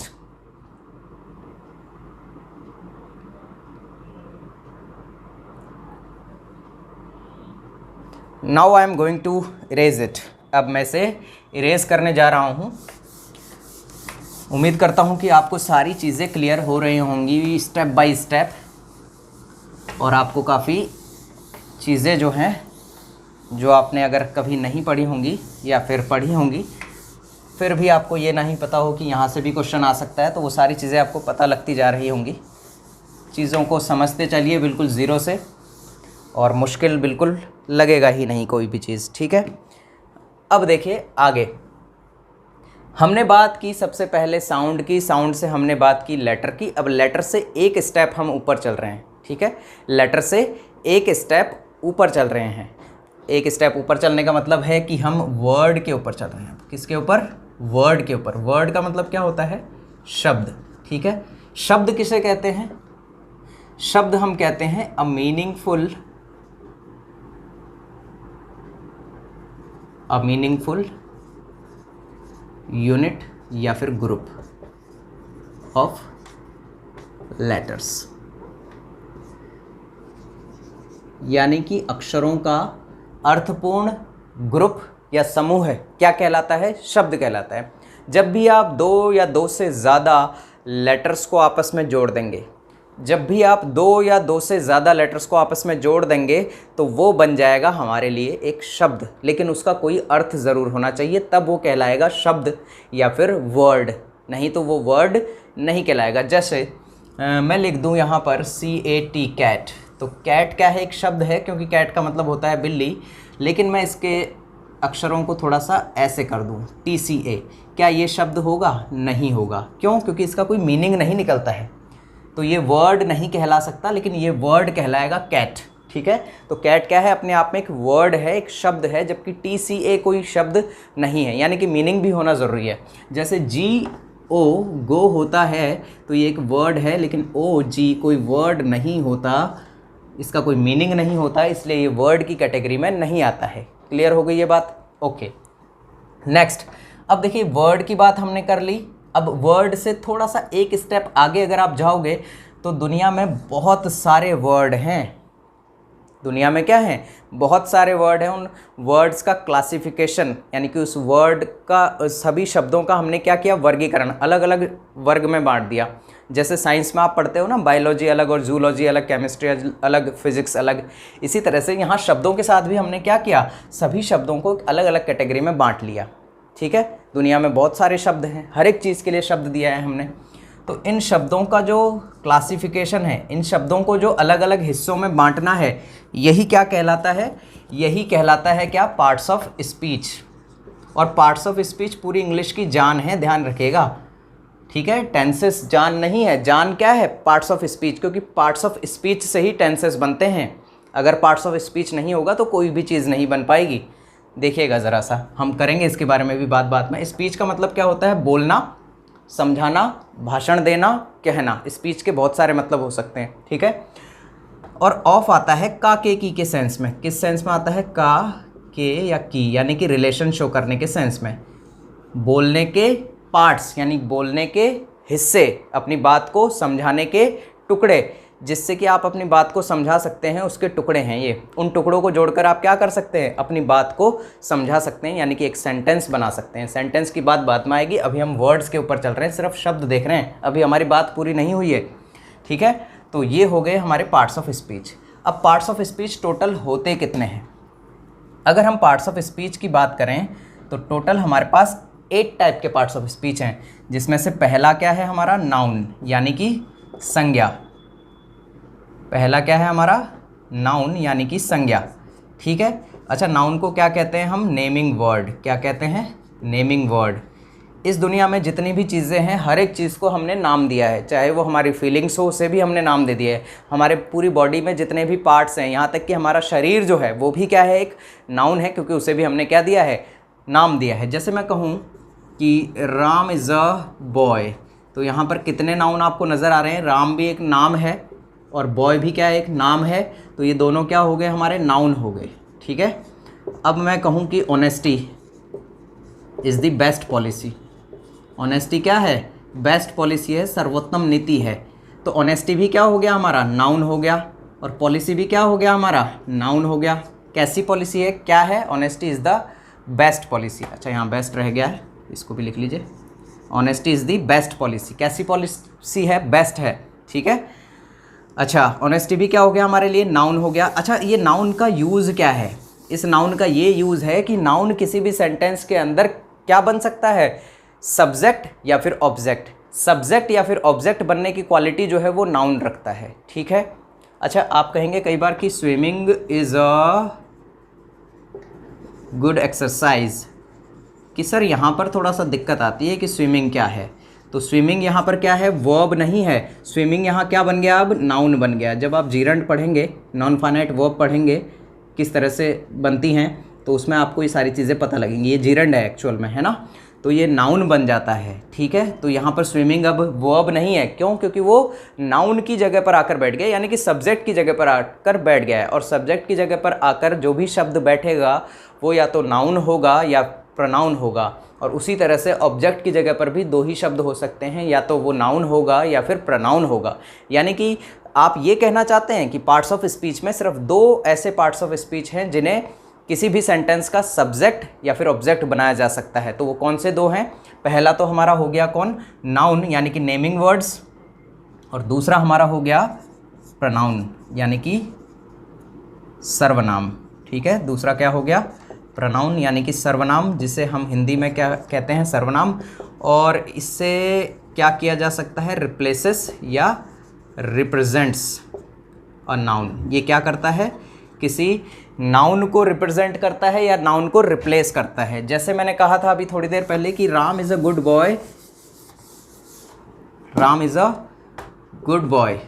Now I am going to erase it. अब मैं इसे इरेज करने जा रहा हूँ। उम्मीद करता हूँ कि आपको सारी चीज़ें क्लियर हो रही होंगी स्टेप बाय स्टेप, और आपको काफ़ी चीज़ें जो हैं, जो आपने अगर कभी नहीं पढ़ी होंगी या फिर पढ़ी होंगी, फिर भी आपको ये नहीं पता हो कि यहाँ से भी क्वेश्चन आ सकता है, तो वो सारी चीज़ें आपको पता लगती जा रही होंगी। चीज़ों को समझते चलिए बिल्कुल ज़ीरो से, और मुश्किल बिल्कुल लगेगा ही नहीं कोई भी चीज़, ठीक है। अब देखिए आगे हमने बात की सबसे पहले साउंड की, साउंड से हमने बात की लेटर की। अब लेटर से एक स्टेप हम ऊपर चल रहे हैं, ठीक है। लेटर से एक स्टेप ऊपर चल रहे हैं। एक स्टेप ऊपर चलने का मतलब है कि हम वर्ड के ऊपर चल रहे हैं। किसके ऊपर? वर्ड के ऊपर। वर्ड का मतलब क्या होता है? शब्द, ठीक है। शब्द किसे कहते हैं? शब्द हम कहते हैं अ मीनिंगफुल यूनिट या फिर ग्रुप ऑफ लेटर्स, यानी कि अक्षरों का अर्थपूर्ण ग्रुप या समूह है। क्या कहलाता है? शब्द कहलाता है। जब भी आप दो या दो से ज़्यादा लेटर्स को आपस में जोड़ देंगे, जब भी आप दो या दो से ज़्यादा लेटर्स को आपस में जोड़ देंगे तो वो बन जाएगा हमारे लिए एक शब्द, लेकिन उसका कोई अर्थ ज़रूर होना चाहिए, तब वो कहलाएगा शब्द या फिर वर्ड, नहीं तो वो वर्ड नहीं कहलाएगा। जैसे मैं लिख दूँ यहाँ पर CAT कैट, तो कैट क्या है? एक शब्द है, क्योंकि कैट का मतलब होता है बिल्ली, लेकिन मैं इसके अक्षरों को थोड़ा सा ऐसे कर दूँ TCA, क्या ये शब्द होगा? नहीं होगा। क्यों? क्योंकि इसका कोई मीनिंग नहीं निकलता है, तो ये वर्ड नहीं कहला सकता, लेकिन ये वर्ड कहलाएगा कैट, ठीक है। तो कैट क्या है? अपने आप में एक वर्ड है, एक शब्द है, जबकि TCA कोई शब्द नहीं है, यानी कि मीनिंग भी होना ज़रूरी है। जैसे GO गो होता है, तो ये एक वर्ड है, लेकिन OG कोई वर्ड नहीं होता, इसका कोई मीनिंग नहीं होता, इसलिए ये वर्ड की कैटेगरी में नहीं आता है। क्लियर हो गई ये बात? Okay, next. अब देखिए वर्ड की बात हमने कर ली। अब वर्ड से थोड़ा सा एक स्टेप आगे अगर आप जाओगे तो दुनिया में बहुत सारे वर्ड हैं। दुनिया में क्या है? बहुत सारे वर्ड हैं। उन वर्ड्स का क्लासिफिकेशन, यानी कि उस वर्ड का, सभी शब्दों का हमने क्या किया? वर्गीकरण, अलग अलग वर्ग में बांट दिया। जैसे साइंस में आप पढ़ते हो ना, बायोलॉजी अलग और जूलॉजी अलग, केमिस्ट्री अलग, फिजिक्स अलग, इसी तरह से यहाँ शब्दों के साथ भी हमने क्या किया? सभी शब्दों को अलग अलग कैटेगरी में बांट लिया, ठीक है। दुनिया में बहुत सारे शब्द हैं, हर एक चीज़ के लिए शब्द दिया है हमने। तो इन शब्दों का जो क्लासिफिकेशन है, इन शब्दों को जो अलग अलग हिस्सों में बांटना है, यही क्या कहलाता है? यही कहलाता है क्या? Parts of speech. और पार्ट्स ऑफ स्पीच पूरी इंग्लिश की जान है, ध्यान रखिएगा, ठीक है। टेंसेस जान नहीं है। जान क्या है? पार्ट्स ऑफ स्पीच, क्योंकि पार्ट्स ऑफ स्पीच से ही टेंसेस बनते हैं। अगर पार्ट्स ऑफ स्पीच नहीं होगा तो कोई भी चीज़ नहीं बन पाएगी। देखिएगा ज़रा सा, हम करेंगे इसके बारे में भी बात में। स्पीच का मतलब क्या होता है? बोलना, समझाना, भाषण देना, कहना। स्पीच के बहुत सारे मतलब हो सकते हैं, ठीक है। और ऑफ आता है का, के, की के सेंस में। किस सेंस में आता है? का, के या की, यानी कि रिलेशन शो करने के सेंस में। बोलने के पार्ट्स, यानी बोलने के हिस्से, अपनी बात को समझाने के टुकड़े, जिससे कि आप अपनी बात को समझा सकते हैं, उसके टुकड़े हैं ये। उन टुकड़ों को जोड़कर आप क्या कर सकते हैं? अपनी बात को समझा सकते हैं, यानी कि एक सेंटेंस बना सकते हैं। सेंटेंस की बात में आएगी। अभी हम वर्ड्स के ऊपर चल रहे हैं, सिर्फ शब्द देख रहे हैं, अभी हमारी बात पूरी नहीं हुई है, ठीक है। तो ये हो गए हमारे पार्ट्स ऑफ स्पीच। अब पार्ट्स ऑफ स्पीच टोटल होते कितने हैं? अगर हम पार्ट्स ऑफ स्पीच की बात करें तो टोटल हमारे पास 8 टाइप के पार्ट्स ऑफ स्पीच हैं, जिसमें से पहला क्या है हमारा? नाउन, यानी कि संज्ञा। पहला क्या है हमारा? नाउन, यानी कि संज्ञा, ठीक है। अच्छा, नाउन को क्या कहते हैं हम? Naming word. क्या कहते हैं? Naming word. इस दुनिया में जितनी भी चीज़ें हैं, हर एक चीज़ को हमने नाम दिया है, चाहे वो हमारी फीलिंग्स हो, उसे भी हमने नाम दे दिया है। हमारे पूरी बॉडी में जितने भी पार्ट्स हैं, यहाँ तक कि हमारा शरीर जो है वो भी क्या है? एक नाउन है, क्योंकि उसे भी हमने क्या दिया है? नाम दिया है। जैसे मैं कहूँ कि राम इज़ अ बॉय, तो यहाँ पर कितने नाउन आपको नज़र आ रहे हैं? राम भी एक नाम है और बॉय भी क्या है? एक नाम है। तो ये दोनों क्या हो गए? हमारे नाउन हो गए, ठीक है। अब मैं कहूँ कि honesty is the best policy. Honesty क्या है? बेस्ट पॉलिसी है, सर्वोत्तम नीति है। तो ऑनेस्टी भी क्या हो गया? हमारा नाउन हो गया। और पॉलिसी भी क्या हो गया? हमारा नाउन हो गया। कैसी पॉलिसी है? क्या है? Honesty is the best policy. अच्छा यहाँ बेस्ट रह गया है, इसको भी लिख लीजिए। Honesty is the best policy. कैसी पॉलिसी है? बेस्ट है, ठीक है। अच्छा ऑनेस्टी भी क्या हो गया हमारे लिए? नाउन हो गया। अच्छा ये नाउन का यूज़ क्या है? इस नाउन का ये यूज़ है कि नाउन किसी भी सेंटेंस के अंदर क्या बन सकता है? सब्जेक्ट या फिर ऑब्जेक्ट। सब्जेक्ट या फिर ऑब्जेक्ट बनने की क्वालिटी जो है वो नाउन रखता है, ठीक है। अच्छा आप कहेंगे कई बार कि swimming is a good exercise, कि सर यहाँ पर थोड़ा सा दिक्कत आती है कि स्विमिंग क्या है। तो स्विमिंग यहाँ पर क्या है? वर्ब नहीं है। स्विमिंग यहाँ क्या बन गया? अब नाउन बन गया। जब आप जीरंड पढ़ेंगे, नॉन फाइनाइट वर्ब पढ़ेंगे किस तरह से बनती हैं, तो उसमें आपको ये सारी चीज़ें पता लगेंगी। ये जीरंड है एक्चुअल में, है ना, तो ये नाउन बन जाता है, ठीक है। तो यहाँ पर स्विमिंग अब वर्ब नहीं है। क्यों? क्योंकि वो नाउन की जगह पर आकर बैठ गया, यानी कि सब्जेक्ट की जगह पर आकर बैठ गया है। और सब्जेक्ट की जगह पर आकर जो भी शब्द बैठेगा वो या तो नाउन होगा या प्रोनाउन होगा। और उसी तरह से ऑब्जेक्ट की जगह पर भी दो ही शब्द हो सकते हैं, या तो वो नाउन होगा या फिर प्रोनाउन होगा। यानी कि आप ये कहना चाहते हैं कि पार्ट्स ऑफ स्पीच में सिर्फ दो ऐसे पार्ट्स ऑफ स्पीच हैं जिन्हें किसी भी सेंटेंस का सब्जेक्ट या फिर ऑब्जेक्ट बनाया जा सकता है। तो वो कौन से दो हैं? पहला तो हमारा हो गया कौन? नाउन यानी कि नेमिंग वर्ड्स, और दूसरा हमारा हो गया प्रोनाउन यानी कि सर्वनाम, ठीक है। दूसरा क्या हो गया? प्रोनाउन यानी कि सर्वनाम, जिसे हम हिंदी में क्या कहते हैं? सर्वनाम। और इससे क्या किया जा सकता है? रिप्लेसेस या रिप्रेजेंट्स अ नाउन। ये क्या करता है? किसी नाउन को रिप्रेजेंट करता है या नाउन को रिप्लेस करता है। जैसे मैंने कहा था अभी थोड़ी देर पहले कि Ram is a good boy, Ram is a good boy,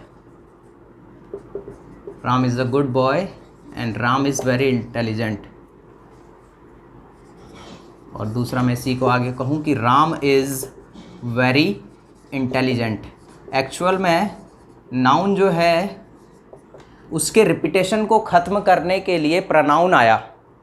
Ram is a good boy and Ram is very intelligent. और दूसरा मैं इसी को आगे कहूँ कि Ram is very intelligent. Actual में नाउन जो है उसके रिपीटेशन को ख़त्म करने के लिए प्रोनाउन आया,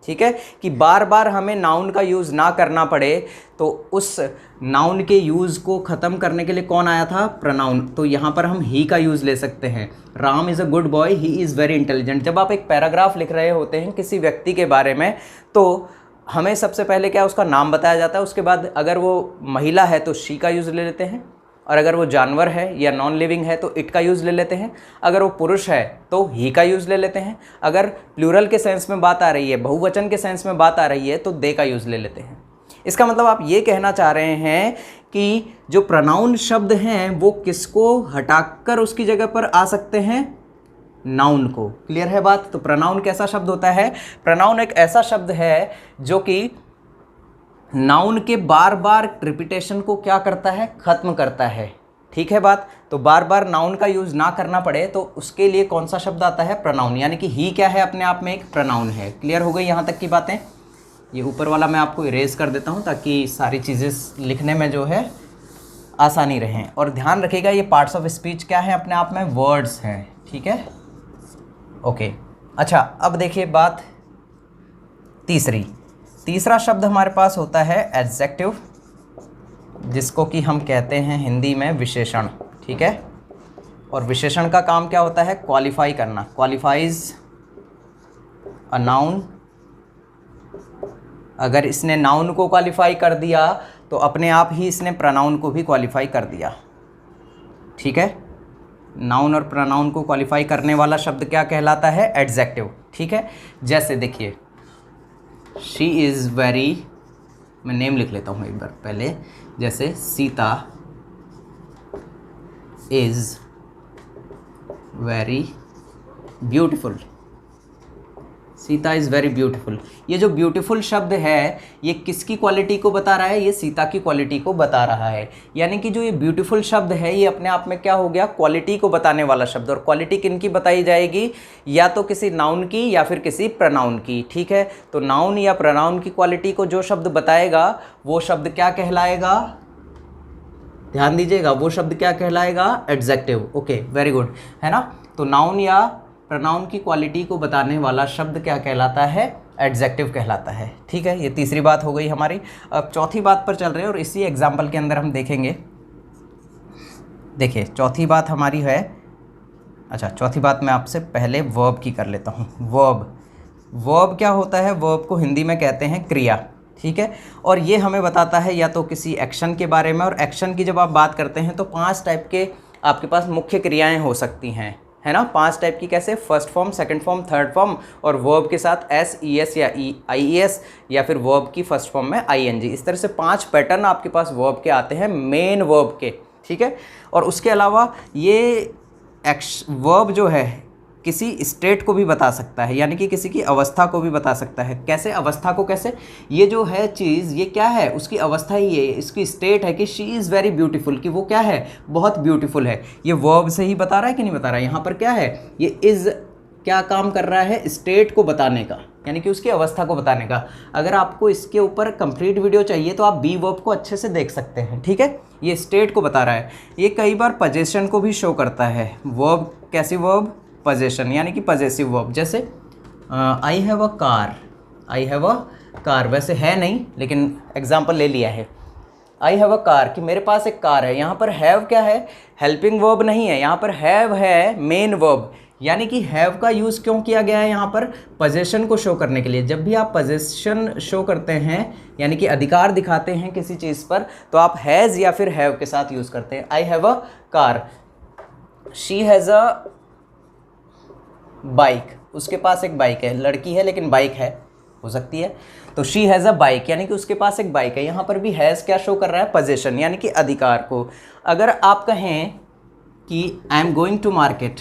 ठीक है, कि बार बार हमें नाउन का यूज़ ना करना पड़े। तो उस नाउन के यूज़ को ख़त्म करने के लिए कौन आया था? प्रोनाउन। तो यहाँ पर हम ही का यूज़ ले सकते हैं। Ram is a good boy, he is very intelligent. जब आप एक पैराग्राफ लिख रहे होते हैं किसी व्यक्ति के बारे में, तो हमें सबसे पहले क्या उसका नाम बताया जाता है। उसके बाद अगर वो महिला है तो शी का यूज़ ले लेते हैं, और अगर वो जानवर है या नॉन लिविंग है तो इट का यूज़ ले लेते हैं। अगर वो पुरुष है तो ही का यूज़ ले लेते हैं। अगर प्लूरल के सेंस में बात आ रही है, बहुवचन के सेंस में बात आ रही है, तो दे का यूज़ ले लेते हैं। इसका मतलब आप ये कहना चाह रहे हैं कि जो प्रोनाउन शब्द हैं वो किसको हटाकर उसकी जगह पर आ सकते हैं? नाउन को। क्लियर है बात? तो प्रोनाउन कैसा शब्द होता है? प्रोनाउन एक ऐसा शब्द है जो कि नाउन के बार बार रिपीटेशन को क्या करता है? ख़त्म करता है, ठीक है बात। तो बार बार नाउन का यूज़ ना करना पड़े तो उसके लिए कौन सा शब्द आता है? प्रोनाउन। यानी कि ही क्या है? अपने आप में एक प्रोनाउन है। क्लियर हो गई यहाँ तक की बातें? ये ऊपर वाला मैं आपको इरेज कर देता हूँ ताकि सारी चीज़ें लिखने में जो है आसानी रहें। और ध्यान रखिएगा ये पार्ट्स ऑफ स्पीच क्या है? अपने आप में वर्ड्स हैं, ठीक है, ओके। अच्छा अब देखिए बात तीसरा शब्द हमारे पास होता है एडजेक्टिव, जिसको कि हम कहते हैं हिंदी में विशेषण, ठीक है। और विशेषण का काम क्या होता है? क्वालिफाई करना। Qualifies a noun. अगर इसने नाउन को क्वालिफाई कर दिया तो अपने आप ही इसने प्रोनाउन को भी क्वालिफाई कर दिया, ठीक है। नाउन और प्रोनाउन को क्वालिफाई करने वाला शब्द क्या कहलाता है? एडजेक्टिव, ठीक है। जैसे देखिए शी इज़ वेरी, मैं नेम लिख लेता हूँ एक बार पहले। जैसे Sita is very beautiful, Sita is very beautiful. ये जो ब्यूटीफुल शब्द है ये किसकी क्वालिटी को बता रहा है? ये सीता की क्वालिटी को बता रहा है। यानी कि जो ये ब्यूटीफुल शब्द है ये अपने आप में क्या हो गया? क्वालिटी को बताने वाला शब्द। और क्वालिटी किनकी बताई जाएगी? या तो किसी नाउन की या फिर किसी प्रोनाउन की, ठीक है। तो नाउन या प्रोनाउन की क्वालिटी को जो शब्द बताएगा वो शब्द क्या कहलाएगा? ध्यान दीजिएगा, वो शब्द क्या कहलाएगा? एडजेक्टिव। ओके, वेरी गुड, है ना। तो नाउन या प्रोनाउन की क्वालिटी को बताने वाला शब्द क्या कहलाता है? एडजेक्टिव कहलाता है, ठीक है। ये तीसरी बात हो गई हमारी। अब चौथी बात पर चल रहे हैं और इसी एग्जाम्पल के अंदर हम देखेंगे। देखिए चौथी बात हमारी है, अच्छा चौथी बात मैं आपसे पहले वर्ब की कर लेता हूँ। वर्ब क्या होता है? वर्ब को हिंदी में कहते हैं क्रिया, ठीक है। और ये हमें बताता है या तो किसी एक्शन के बारे में, और एक्शन की जब आप बात करते हैं तो 5 टाइप के आपके पास मुख्य क्रियाएं हो सकती हैं, है ना। 5 टाइप की कैसे, first form, second form, third form, और वर्ब के साथ एस ई एस या ई आई ई एस, या फिर वर्ब की फर्स्ट फॉर्म में आई एन जी। इस तरह से 5 पैटर्न आपके पास वर्ब के आते हैं, मेन वर्ब के, ठीक है। और उसके अलावा ये वर्ब जो है किसी स्टेट को भी बता सकता है, यानी कि किसी की अवस्था को भी बता सकता है। कैसे अवस्था को, कैसे, ये जो है चीज़ ये क्या है, उसकी अवस्था ही ये, इसकी स्टेट है कि शी इज़ वेरी ब्यूटीफुल, कि वो क्या है, बहुत ब्यूटीफुल है। ये वर्ब से ही बता रहा है कि नहीं बता रहा है। यहाँ पर क्या है, ये इज़ क्या काम कर रहा है, स्टेट को बताने का, यानी कि उसकी अवस्था को बताने का। अगर आपको इसके ऊपर कंप्लीट वीडियो चाहिए तो आप बी वर्ब को अच्छे से देख सकते हैं, ठीक है। ये स्टेट को बता रहा है। ये कई बार पोजीशन को भी शो करता है। वर्ब कैसी वर्ब, पोजीशन, यानी कि पॉजेसिव वर्ब। जैसे I have a car, I have a car वैसे है नहीं, लेकिन एग्जाम्पल ले लिया है। आई हैव अ कार, कि मेरे पास एक कार है। यहाँ पर हैव क्या है, हेल्पिंग वर्ब नहीं है, यहाँ पर हैव है मेन वर्ब। यानी कि हैव का यूज़ क्यों किया गया है यहाँ पर, पोजीशन को शो करने के लिए। जब भी आप पोजीशन शो करते हैं, यानी कि अधिकार दिखाते हैं किसी चीज़ पर, तो आप हैज़ या फिर हैव के साथ यूज़ करते हैं। I have a car, she has a bike, उसके पास एक बाइक है, लड़की है लेकिन बाइक है, हो सकती है, तो शी हैज़ अ बाइक, यानी कि उसके पास एक बाइक है। यहाँ पर भी हैज़ क्या शो कर रहा है, पोजीशन, यानी कि अधिकार को। अगर आप कहें कि I am going to market,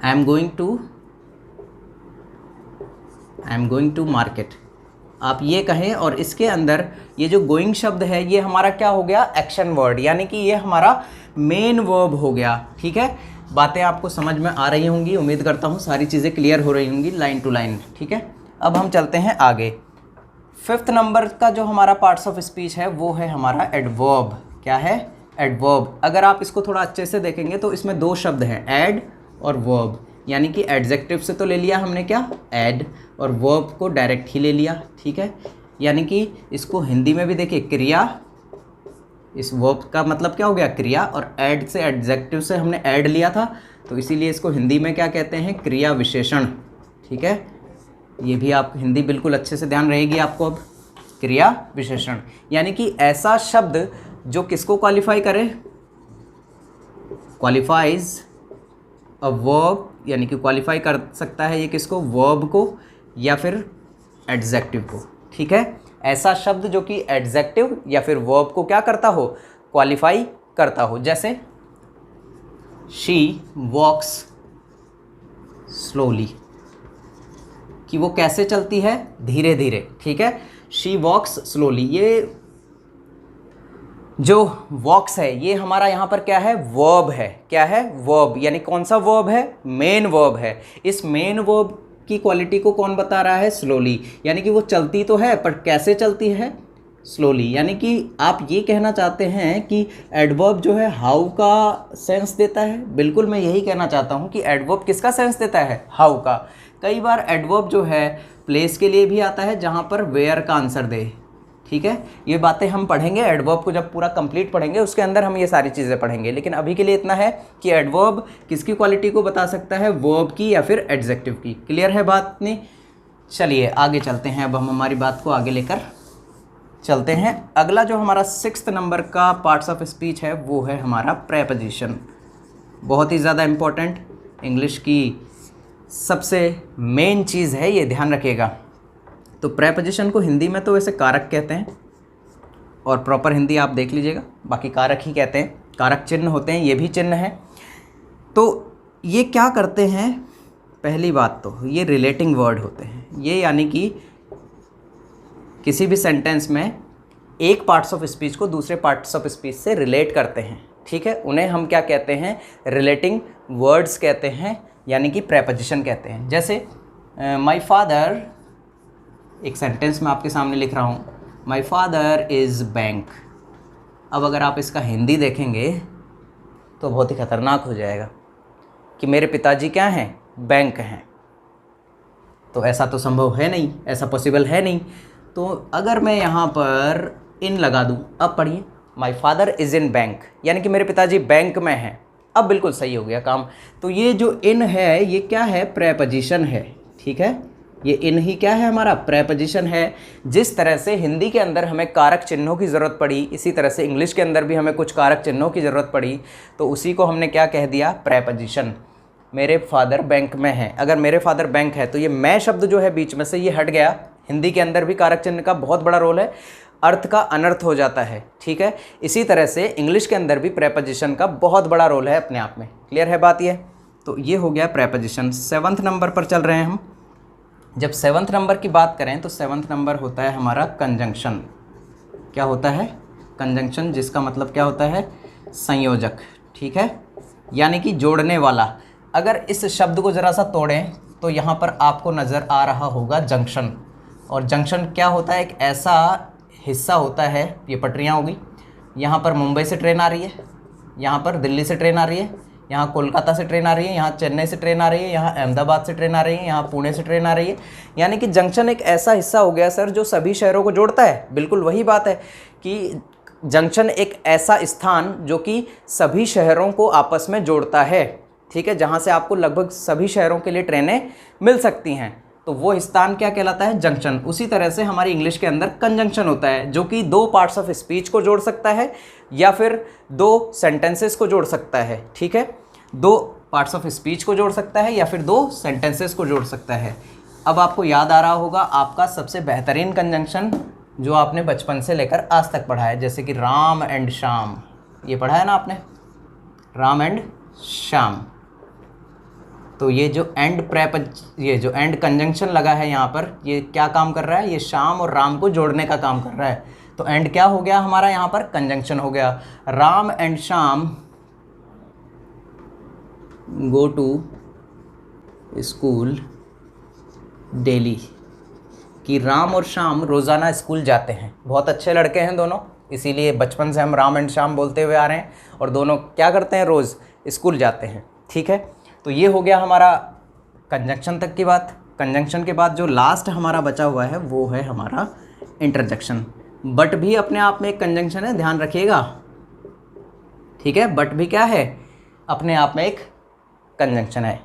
I am going to market, आप ये कहें और इसके अंदर ये जो गोइंग शब्द है ये हमारा क्या हो गया, एक्शन वर्ड, यानी कि ये हमारा मेन वर्ब हो गया, ठीक है। बातें आपको समझ में आ रही होंगी, उम्मीद करता हूँ सारी चीज़ें क्लियर हो रही होंगी लाइन टू लाइन, ठीक है। अब हम चलते हैं आगे। 5th नंबर का जो हमारा पार्ट्स ऑफ स्पीच है वो है हमारा एडवर्ब। क्या है, एडवर्ब। अगर आप इसको थोड़ा अच्छे से देखेंगे तो इसमें 2 शब्द हैं, एड और वर्ब, यानी कि एडजेक्टिव से तो ले लिया हमने क्या, एड, और वर्ब को डायरेक्ट ही ले लिया, ठीक है। यानी कि इसको हिंदी में भी देखिए, क्रिया, इस वर्ब का मतलब क्या हो गया, क्रिया, और ऐड से, एडजेक्टिव से हमने ऐड लिया था, तो इसीलिए इसको हिंदी में क्या कहते हैं, क्रिया विशेषण, ठीक है। ये भी आप हिंदी बिल्कुल अच्छे से ध्यान रहेगी आपको। अब क्रिया विशेषण यानी कि ऐसा शब्द जो किसको क्वालिफाई करे, क्वालिफाइज अ वर्ब, यानी कि क्वालिफाई कर सकता है ये किसको, वर्ब को या फिर एडजेक्टिव को, ठीक है। ऐसा शब्द जो कि एडजेक्टिव या फिर वर्ब को क्या करता हो, क्वालिफाई करता हो। जैसे शी वॉक्स स्लोली, कि वो कैसे चलती है, धीरे धीरे, ठीक है। शी वॉक्स स्लोली, ये जो वॉक्स है ये हमारा यहाँ पर क्या है, वर्ब है। क्या है, वर्ब, यानी कौन सा वर्ब है, मेन वर्ब है। इस मेन वर्ब की क्वालिटी को कौन बता रहा है, स्लोली, यानी कि वो चलती तो है पर कैसे चलती है, स्लोली। यानी कि आप ये कहना चाहते हैं कि एडवर्ब जो है हाउ का सेंस देता है। बिल्कुल मैं यही कहना चाहता हूँ कि एडवर्ब किसका सेंस देता है, हाउ का। कई बार एडवर्ब जो है प्लेस के लिए भी आता है जहाँ पर वेयर का आंसर दे, ठीक है। ये बातें हम पढ़ेंगे, एडवर्ब को जब पूरा कंप्लीट पढ़ेंगे उसके अंदर हम ये सारी चीज़ें पढ़ेंगे, लेकिन अभी के लिए इतना है कि एडवर्ब किसकी क्वालिटी को बता सकता है, वर्ब की या फिर एडजेक्टिव की। क्लियर है बात नहीं, चलिए आगे चलते हैं। अब हम हमारी बात को आगे लेकर चलते हैं। अगला जो हमारा 6th नंबर का पार्ट्स ऑफ स्पीच है वो है हमारा प्रेपोजिशन। बहुत ही ज़्यादा इम्पोर्टेंट, इंग्लिश की सबसे मेन चीज़ है, ये ध्यान रखिएगा। तो प्रेपोजिशन को हिंदी में तो वैसे कारक कहते हैं, और प्रॉपर हिंदी आप देख लीजिएगा, बाकी कारक ही कहते हैं। कारक चिन्ह होते हैं, ये भी चिन्ह है। तो ये क्या करते हैं, पहली बात तो ये रिलेटिंग वर्ड होते हैं। ये यानी कि किसी भी सेंटेंस में एक पार्ट्स ऑफ स्पीच को दूसरे पार्ट्स ऑफ स्पीच से रिलेट करते हैं, ठीक है। उन्हें हम क्या कहते हैं, रिलेटिंग वर्ड्स कहते हैं, यानी कि प्रेपोजिशन कहते हैं। जैसे माई फादर, एक सेंटेंस में आपके सामने लिख रहा हूँ, माई फादर इज़ बैंक। अब अगर आप इसका हिंदी देखेंगे तो बहुत ही ख़तरनाक हो जाएगा कि मेरे पिताजी क्या हैं, बैंक हैं। तो ऐसा तो संभव है नहीं, ऐसा पॉसिबल है नहीं। तो अगर मैं यहाँ पर इन लगा दूँ, अब पढ़िए, my father is in bank, यानी कि मेरे पिताजी बैंक में हैं। अब बिल्कुल सही हो गया काम। तो ये जो इन है ये क्या है, प्रेपोजिशन है, ठीक है। ये इन ही क्या है हमारा प्रेपोजिशन है। जिस तरह से हिंदी के अंदर हमें कारक चिन्हों की ज़रूरत पड़ी, इसी तरह से इंग्लिश के अंदर भी हमें कुछ कारक चिन्हों की ज़रूरत पड़ी, तो उसी को हमने क्या कह दिया, प्रेपोजिशन। मेरे फादर बैंक में हैं, अगर मेरे फादर बैंक है तो ये मैं शब्द जो है बीच में से ये हट गया। हिंदी के अंदर भी कारक चिन्ह का बहुत बड़ा रोल है, अर्थ का अनर्थ हो जाता है, ठीक है। इसी तरह से इंग्लिश के अंदर भी प्रेपोजिशन का बहुत बड़ा रोल है अपने आप में। क्लियर है बात ये? तो ये हो गया प्रेपोजिशन। 7वें नंबर पर चल रहे हैं हम। जब 7वें नंबर की बात करें तो 7वें नंबर होता है हमारा कंजंक्शन। क्या होता है? कंजंक्शन, जिसका मतलब क्या होता है, संयोजक, ठीक है, यानी कि जोड़ने वाला। अगर इस शब्द को ज़रा सा तोड़ें तो यहाँ पर आपको नज़र आ रहा होगा जंक्शन। और जंक्शन क्या होता है? एक ऐसा हिस्सा होता है, ये पटरियाँ होगी, यहाँ पर मुंबई से ट्रेन आ रही है, यहाँ पर दिल्ली से ट्रेन आ रही है, यहाँ कोलकाता से ट्रेन आ रही है, यहाँ चेन्नई से ट्रेन आ रही है, यहाँ अहमदाबाद से ट्रेन आ रही है, यहाँ पुणे से ट्रेन आ रही है। यानी कि जंक्शन एक ऐसा हिस्सा हो गया सर जो सभी शहरों को जोड़ता है। बिल्कुल वही बात है कि जंक्शन एक ऐसा स्थान जो कि सभी शहरों को आपस में जोड़ता है, ठीक है, जहाँ से आपको लगभग सभी शहरों के लिए ट्रेनें मिल सकती हैं। तो वो स्थान क्या कहलाता है? जंक्शन। उसी तरह से हमारी इंग्लिश के अंदर कंजंक्शन होता है, जो कि दो पार्ट्स ऑफ स्पीच को जोड़ सकता है या फिर दो सेंटेंसेस को जोड़ सकता है, ठीक है, दो पार्ट्स ऑफ स्पीच को जोड़ सकता है या फिर दो सेंटेंसेस को जोड़ सकता है। अब आपको याद आ रहा होगा आपका सबसे बेहतरीन कंजंक्शन जो आपने बचपन से लेकर आज तक पढ़ा है, जैसे कि राम एंड श्याम, ये पढ़ा है ना आपने, राम एंड श्याम। तो ये जो ये जो एंड कंजंक्शन लगा है यहाँ पर, ये क्या काम कर रहा है? ये श्याम और राम को जोड़ने का काम कर रहा है। तो एंड क्या हो गया हमारा यहाँ पर? कंजंक्शन हो गया। Ram and Shyam go to school daily, कि राम और श्याम रोज़ाना स्कूल जाते हैं। बहुत अच्छे लड़के हैं दोनों, इसीलिए बचपन से हम राम एंड श्याम बोलते हुए आ रहे हैं, और दोनों क्या करते हैं? रोज़ स्कूल जाते हैं, ठीक है। तो ये हो गया हमारा कंजंक्शन तक की बात। कंजंक्शन के बाद जो लास्ट हमारा बचा हुआ है वो है हमारा इंटरजेक्शन। बट भी अपने आप में एक कंजंक्शन है, ध्यान रखिएगा, ठीक है। बट भी क्या है? अपने आप में एक कंजंक्शन है।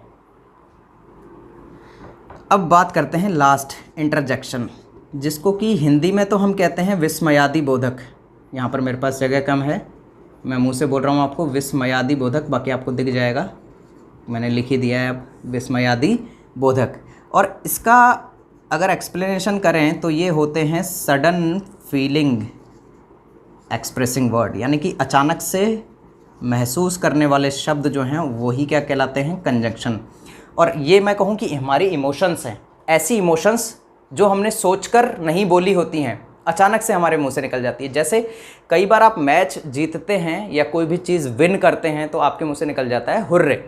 अब बात करते हैं लास्ट, इंटरजेक्शन, जिसको कि हिंदी में तो हम कहते हैं विस्मयादि बोधक। यहाँ पर मेरे पास जगह कम है, मैं मुंह से बोल रहा हूँ आपको विस्मयादि बोधक, बाकी आपको दिख जाएगा, मैंने लिख ही दिया है अब, विस्मयादि बोधक। और इसका अगर एक्सप्लेनेशन करें तो ये होते हैं सडन फीलिंग एक्सप्रेसिंग वर्ड, यानी कि अचानक से महसूस करने वाले शब्द जो हैं वही क्या कहलाते हैं? कंजंक्शन। और ये मैं कहूँ कि हमारी इमोशंस हैं, ऐसी इमोशंस जो हमने सोचकर नहीं बोली होती हैं, अचानक से हमारे मुंह से निकल जाती है। जैसे कई बार आप मैच जीतते हैं या कोई भी चीज़ विन करते हैं तो आपके मुंह से निकल जाता है हुर्रे।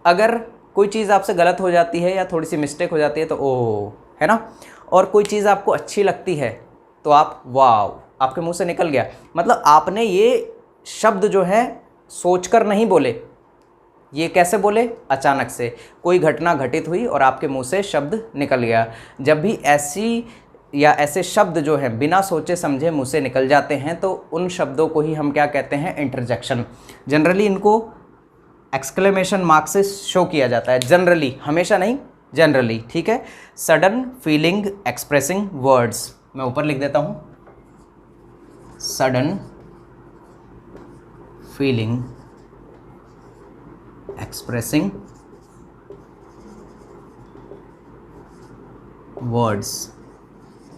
अगर कोई चीज़ आपसे गलत हो जाती है या थोड़ी सी मिस्टेक हो जाती है तो ओह, है ना। और कोई चीज़ आपको अच्छी लगती है तो आप वाव, आपके मुंह से निकल गया। मतलब आपने ये शब्द जो है सोचकर नहीं बोले, ये कैसे बोले? अचानक से कोई घटना घटित हुई और आपके मुंह से शब्द निकल गया। जब भी ऐसी या ऐसे शब्द जो हैं बिना सोचे समझे मुंह से निकल जाते हैं तो उन शब्दों को ही हम क्या कहते हैं? इंटरजेक्शन। जनरली इनको एक्सक्लेमेशन मार्क से शो किया जाता है, जनरली, हमेशा नहीं, जनरली, ठीक है। सडन फीलिंग एक्सप्रेसिंग वर्ड्स, मैं ऊपर लिख देता हूँ, सडन फीलिंग एक्सप्रेसिंग वर्ड्स,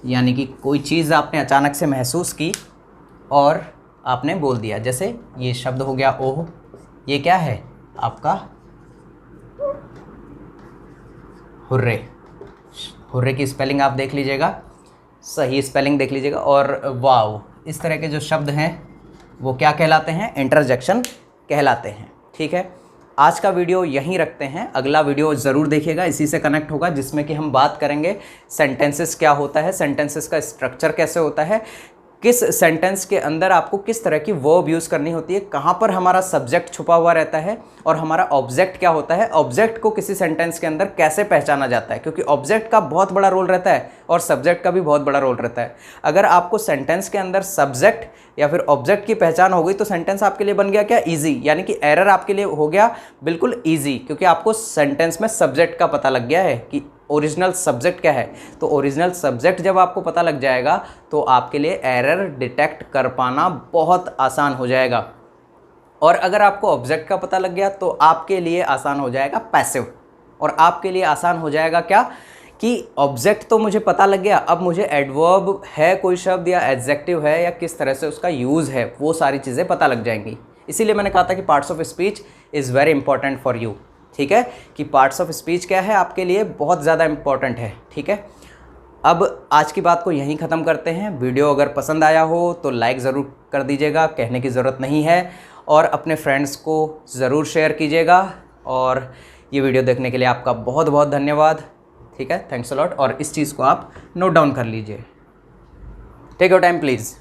यानी कि कोई चीज़ आपने अचानक से महसूस की और आपने बोल दिया। जैसे ये शब्द हो गया ओह, ये क्या है आपका? हुर्रे। हुर्रे की स्पेलिंग आप देख लीजिएगा, सही स्पेलिंग देख लीजिएगा। और वाव, इस तरह के जो शब्द हैं वो क्या कहलाते हैं? इंटरजेक्शन कहलाते हैं, ठीक है। आज का वीडियो यहीं रखते हैं, अगला वीडियो ज़रूर देखिएगा, इसी से कनेक्ट होगा, जिसमें कि हम बात करेंगे सेंटेंसेस क्या होता है, सेंटेंसेस का स्ट्रक्चर कैसे होता है, किस सेंटेंस के अंदर आपको किस तरह की वर्ब यूज़ करनी होती है, कहाँ पर हमारा सब्जेक्ट छुपा हुआ रहता है और हमारा ऑब्जेक्ट क्या होता है, ऑब्जेक्ट को किसी सेंटेंस के अंदर कैसे पहचाना जाता है, क्योंकि ऑब्जेक्ट का बहुत बड़ा रोल रहता है और सब्जेक्ट का भी बहुत बड़ा रोल रहता है। अगर आपको सेंटेंस के अंदर सब्जेक्ट या फिर ऑब्जेक्ट की पहचान हो गई तो सेंटेंस आपके लिए बन गया क्या? ईजी, यानी कि एरर आपके लिए हो गया बिल्कुल ईजी, क्योंकि आपको सेंटेंस में सब्जेक्ट का पता लग गया है कि ओरिजिनल सब्जेक्ट क्या है। तो ओरिजिनल सब्जेक्ट जब आपको पता लग जाएगा तो आपके लिए एरर डिटेक्ट कर पाना बहुत आसान हो जाएगा। और अगर आपको ऑब्जेक्ट का पता लग गया तो आपके लिए आसान हो जाएगा पैसिव, और आपके लिए आसान हो जाएगा क्या कि ऑब्जेक्ट तो मुझे पता लग गया, अब मुझे एडवर्ब है कोई शब्द या एडजेक्टिव है या किस तरह से उसका यूज़ है, वो सारी चीज़ें पता लग जाएंगी। इसीलिए मैंने कहा था कि parts of speech is very important for you. ठीक है, कि पार्ट्स ऑफ स्पीच क्या है आपके लिए बहुत ज़्यादा इंपॉर्टेंट है। ठीक है, अब आज की बात को यहीं ख़त्म करते हैं। वीडियो अगर पसंद आया हो तो लाइक ज़रूर कर दीजिएगा, कहने की ज़रूरत नहीं है, और अपने फ्रेंड्स को ज़रूर शेयर कीजिएगा। और ये वीडियो देखने के लिए आपका बहुत बहुत धन्यवाद। ठीक है, थैंक्स अ लॉट। और इस चीज़ को आप नोट डाउन कर लीजिए। Take your time please.